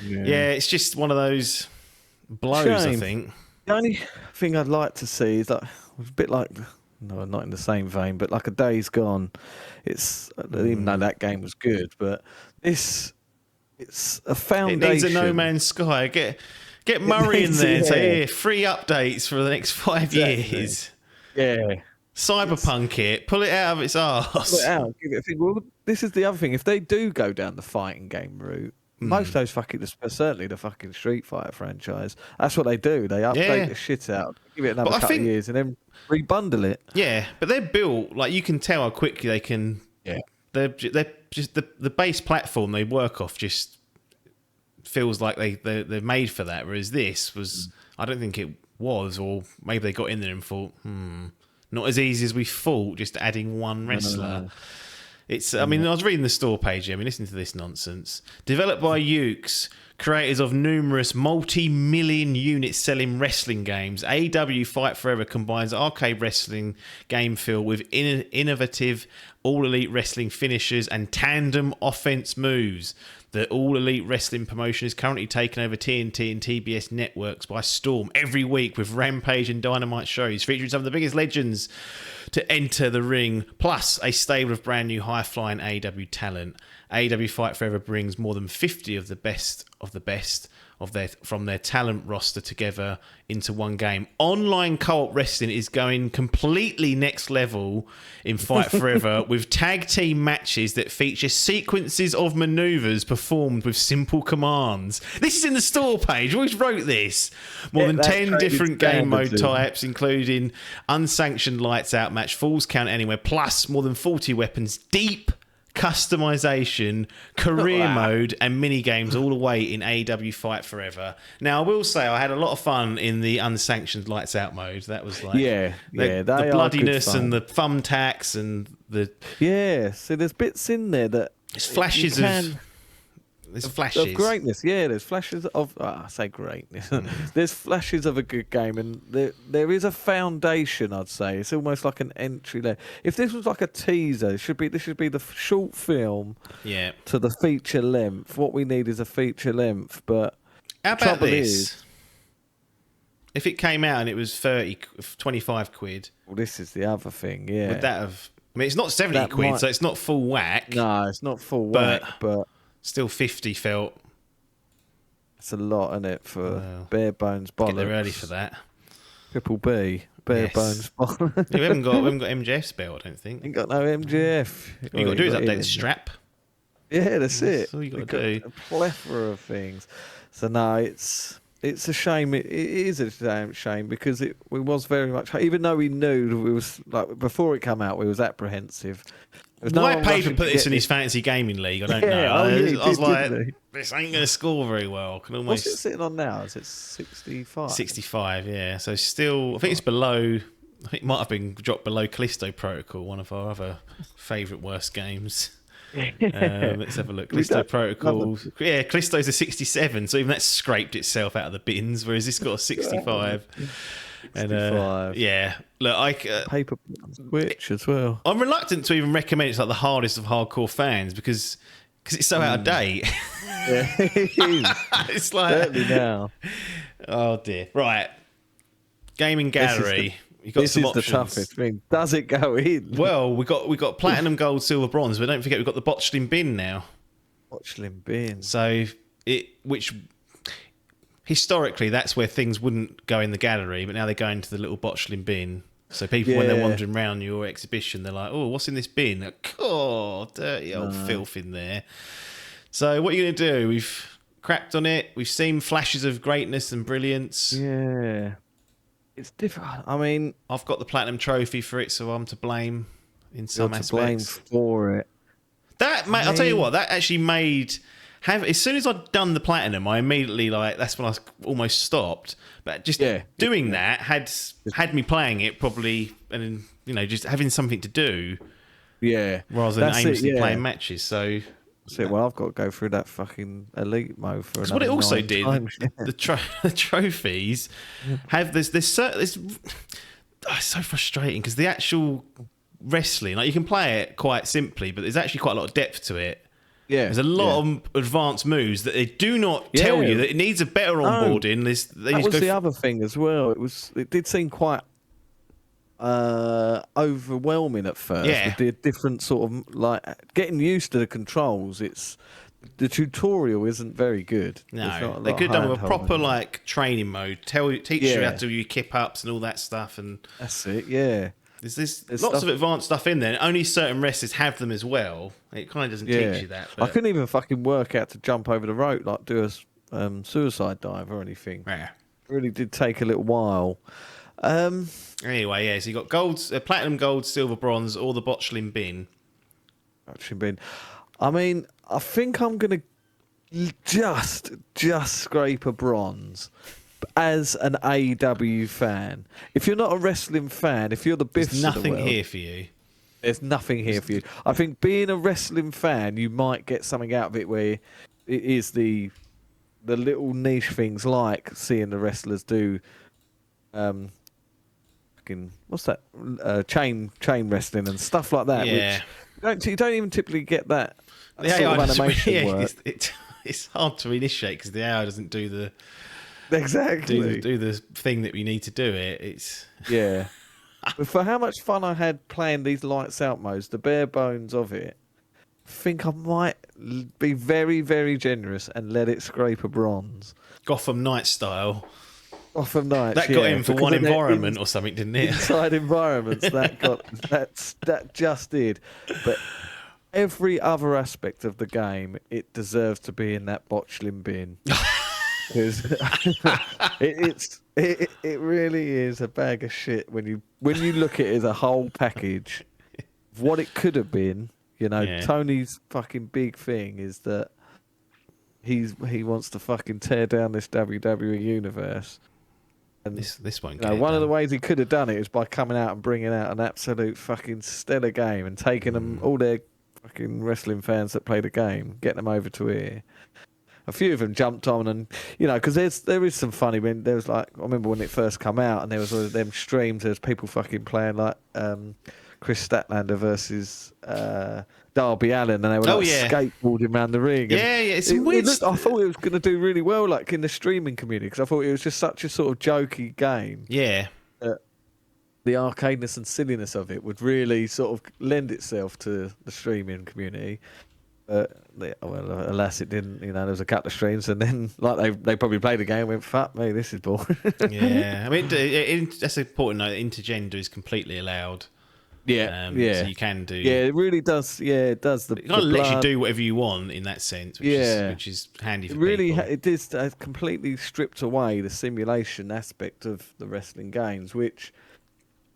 yeah, it's just one of those blows. Shame. I think the only thing I'd like to see is like a bit like, no, not in the same vein, but like a Days Gone. It's even though that game was good, but it's a foundation. It needs a No Man's Sky. Get Murray in there and say, here, free updates for the next 5 years. Yeah. Cyberpunk it, pull it out of its arse. Pull it out, give it a thing. Well, this is the other thing. If they do go down the fighting game route, most of those certainly the fucking Street Fighter franchise, that's what they do. They update the shit out, give it another couple of years, and then rebundle it. Yeah, but they're built, like, you can tell how quickly they can. Yeah, they're just the base platform they work off just feels like they're made for that. Whereas this was, I don't think it was, or maybe they got in there and thought, not as easy as we thought. Just adding one wrestler. No. It's. I mean, I was reading the store page here. I mean, listen to this nonsense. Developed by Ukes, creators of numerous multi-million unit selling wrestling games, AEW Fight Forever combines arcade wrestling game feel with innovative All Elite Wrestling finishers and tandem offense moves. The All Elite Wrestling promotion is currently taking over TNT and TBS networks by storm every week with Rampage and Dynamite shows featuring some of the biggest legends to enter the ring, plus a stable of brand new high-flying AEW talent. AEW Fight Forever brings more than 50 of the best from their talent roster together into one game. Online co-op wrestling is going completely next level in Fight Forever with tag team matches that feature sequences of maneuvers performed with simple commands. This is in the store page. Who wrote this? More than 10 different game mode types, including unsanctioned lights out match, falls count anywhere, plus more than 40 weapons, deep customization, career mode, and mini games all the way in AEW Fight Forever. Now, I will say I had a lot of fun in the unsanctioned lights out mode. That was like the bloodiness and the thumbtacks and the So there's bits in there that it's flashes of greatness. Yeah, there's flashes of I say greatness. There's flashes of a good game, and there is a foundation. I'd say it's almost like an entry there. If this was like a teaser, this should be the short film. Yeah. To the feature length. What we need is a feature length. But how about this? If it came out and it was 25 quid. Well, this is the other thing. Yeah. Would that have? I mean, it's not 70 quid, so it's not full whack. No, it's not full whack, but. Still 50 felt. It's a lot, isn't it, for bare bones bollocks. Get there early for that. Triple B, bare bones bollocks. We haven't got MJF's belt, I don't think. Ain't got no MJF. All you got to do is update the strap. Yeah, that's it. That's all you got to do. A plethora of things. So no, it's a shame. It is a damn shame because we was very much, even though we knew we was like before it came out, we was apprehensive. Why Paper put this in his fantasy gaming league? I don't know. I was like, this ain't going to score very well. Can almost. What's it sitting on now? Is it 65? 65, yeah. So still, I think it's below. I think it might have been dropped below Callisto Protocol, one of our other favourite worst games. Let's have a look. Callisto Protocol. Yeah, Callisto's a 67, so even that scraped itself out of the bins, whereas this got a 65. 65. Yeah, look, Paper Switch as well. I'm reluctant to even recommend it's like the hardest of hardcore fans because it's so out of date. Yeah, it is. It's like certainly now. Oh dear. Right, gaming gallery. This is the toughest thing. Does it go in? Well, we got platinum, gold, silver, bronze, but don't forget we've got the botchling bin now. Botchling bin. So which historically that's where things wouldn't go in the gallery, but now they go into the little botchling bin. So people when they're wandering around your exhibition, they're like, "Oh, what's in this bin?" Like, oh, dirty old filth in there. So what are you going to do? We've cracked on it. We've seen flashes of greatness and brilliance. Yeah. It's different. I mean, I've got the platinum trophy for it, so I'm to blame in some aspects. You're to blame for it. That, mate, I'll tell you what, that actually made... as soon as I'd done the platinum, I immediately, that's when I almost stopped. But just doing that had me playing it probably, and just having something to do. Yeah. Rather than aimlessly playing matches, so... Well, I've got to go through that fucking elite mode for another what it also 9 did, times. the trophies have there's it's so frustrating because the actual wrestling, like you can play it quite simply, but there's actually quite a lot of depth to it. Yeah, there's a lot of advanced moves that they do not tell you that it needs a better onboarding. That was the other thing as well. It did seem quite overwhelming at first. With the different sort of getting used to the controls. The tutorial isn't very good. No, they could have done with a proper training mode. Teach you how to do your kip ups and all that stuff. And that's it. Yeah. There's lots of advanced stuff in there. And only certain wrestlers have them as well. It kind of doesn't teach you that. But... I couldn't even fucking work out to jump over the rope, do a suicide dive or anything. Yeah. It really did take a little while. Anyway, so you got platinum, gold, silver, bronze, or the botchling bin. Botchling bin. I mean, I think I'm gonna just scrape a bronze as an AEW fan. If you're not a wrestling fan, if you're the Biffs, there's nothing of the world, here for you. There's nothing here for you. I think being a wrestling fan, you might get something out of it where it is the the little niche things like seeing the wrestlers do, what's that? Chain wrestling and stuff like that. Yeah. Which you don't even typically get that The sort AI of animation work. It's hard to initiate because the AI doesn't do the Exactly. do the thing that we need to do it. It's Yeah. But for how much fun I had playing these lights out modes, the bare bones of it, I think I might be very, very generous and let it scrape a bronze. Gotham Knight style. Gotham Knights, That got in for one environment or something, didn't it? Inside environments, that just did. But every other aspect of the game, it deserves to be in that botchling bin. Because it really is a bag of shit when you look at it as a whole package. What it could have been, Tony's fucking big thing is that he wants to fucking tear down this WWE universe. And this won't. One of the ways he could have done it is by coming out and bringing out an absolute fucking stellar game and taking them all their fucking wrestling fans that play the game, getting them over to here. A few of them jumped on, and because there is some funny when there was I remember when it first come out, and there was all of them streams. There's people fucking playing like Chris Statlander versus Darby Allin, and they were skateboarding around the ring. Yeah, it's weird. I thought it was going to do really well, like in the streaming community, because I thought it was just such a sort of jokey game. Yeah. The arcadeness and silliness of it would really sort of lend itself to the streaming community. Alas, it didn't. There was a couple of streams, and then they probably played the game and went, "Fuck me, this is boring." Yeah, I mean, that's important. Note, intergender is completely allowed. Yeah, So you can do. Yeah, it really does. Yeah, it does. It kind of lets you do whatever you want in that sense, which is handy for people. It is completely stripped away the simulation aspect of the wrestling games, which,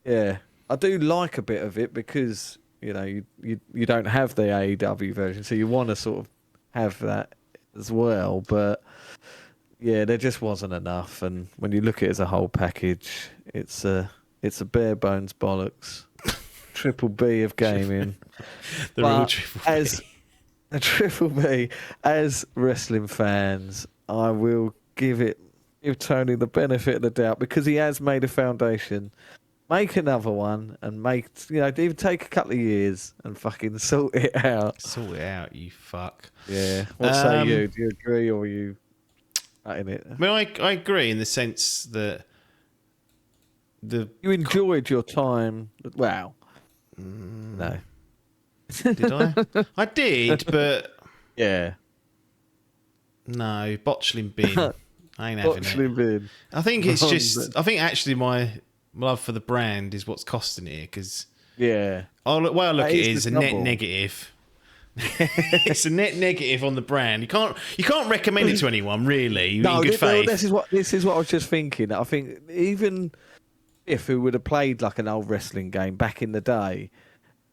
I do like a bit of it because. You don't have the AEW version, so you want to sort of have that as well. But there just wasn't enough. And when you look at it as a whole package, it's a bare bones bollocks, triple B of gaming. The real triple B. As a triple B, as wrestling fans, I will give Tony the benefit of the doubt because he has made a foundation. Make another one and even take a couple of years and fucking sort it out. Sort it out, you fuck. Yeah. What say you? Do you agree or are you in it? I mean, I agree in the sense that you enjoyed your time. Wow. No. Did I? I did, but yeah. No, botchling bin. I ain't having Botchling bin. I think it's just. I think actually my love for the brand is what's costing it here because I look at it is a net negative. It's a net negative on the brand. You can't recommend it to anyone really. No, in good faith. This is what I was just thinking. I think even if we would have played like an old wrestling game back in the day,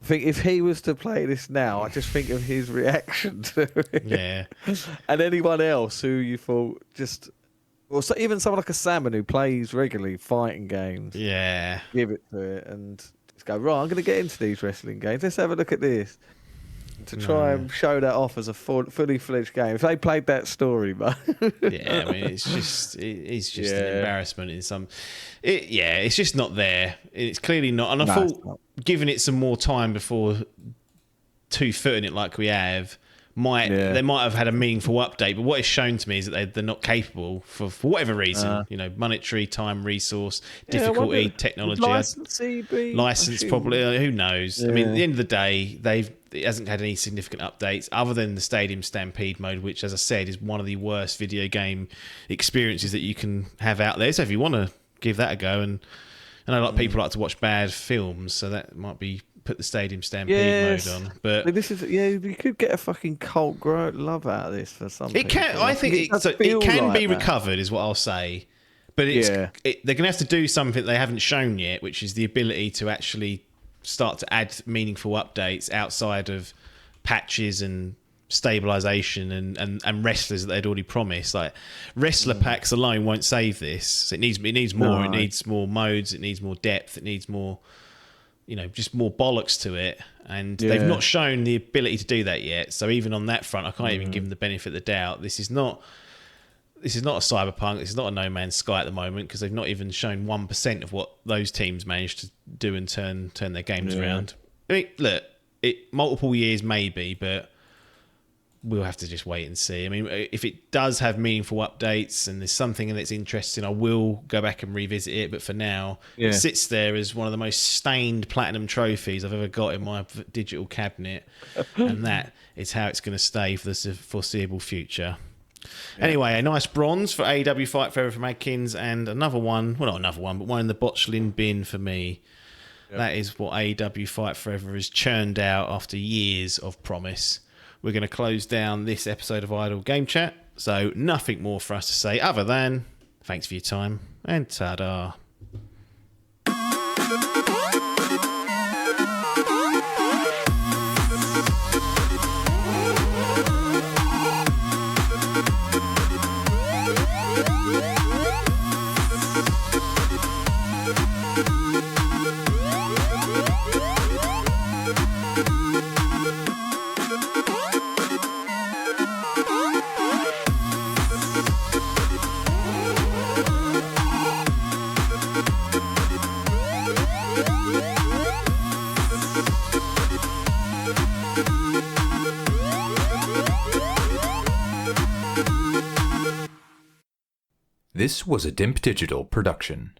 I think if he was to play this now, I just think of his reaction to it. Yeah, and anyone else who you thought just. Well, so even someone like a Salmon who plays regularly fighting games, give it to it and just go, right, I'm going to get into these wrestling games. Let's have a look at this. And to try and show that off as a fully fledged game. If they played that story, but I mean, it's just an embarrassment in some. It's just not there. It's clearly not. And I thought giving it some more time before 2-footing it like we have. They might have had a meaningful update, but what it's shown to me is that they're not capable for whatever reason. Monetary, time, resource, difficulty, technology, license probably. Who knows? Yeah. I mean, at the end of the day, it hasn't had any significant updates other than the Stadium Stampede mode, which, as I said, is one of the worst video game experiences that you can have out there. So if you want to give that a go, and I know people like to watch bad films, so that might be. Put the Stadium Stampede mode on, but this is you could get a fucking cult love out of this for something. It can. I think it can be recovered, is what I'll say. But they're going to have to do something they haven't shown yet, which is the ability to actually start to add meaningful updates outside of patches and stabilization and wrestlers that they'd already promised. Like wrestler packs alone won't save this. So it needs more. No. It needs more modes. It needs more depth. It needs more. Just more bollocks to it. And they've not shown the ability to do that yet. So even on that front, I can't even give them the benefit of the doubt. This is not this is not a Cyberpunk. This is not a No Man's Sky at the moment because they've not even shown 1% of what those teams managed to do and turn their games around. I mean, look, multiple years maybe, but we'll have to just wait and see. I mean, if it does have meaningful updates and there's something that's interesting, I will go back and revisit it. But for now, it sits there as one of the most stained platinum trophies I've ever got in my digital cabinet. And that is how it's going to stay for the foreseeable future. Yeah. Anyway, a nice bronze for AEW Fight Forever from Adkins, and another one, well, not another one, but one in the botchling bin for me. Yep. That is what AEW Fight Forever has churned out after years of promise. We're going to close down this episode of Idle Game Chat, so nothing more for us to say other than thanks for your time and ta-da. This was a Dimp Digital production.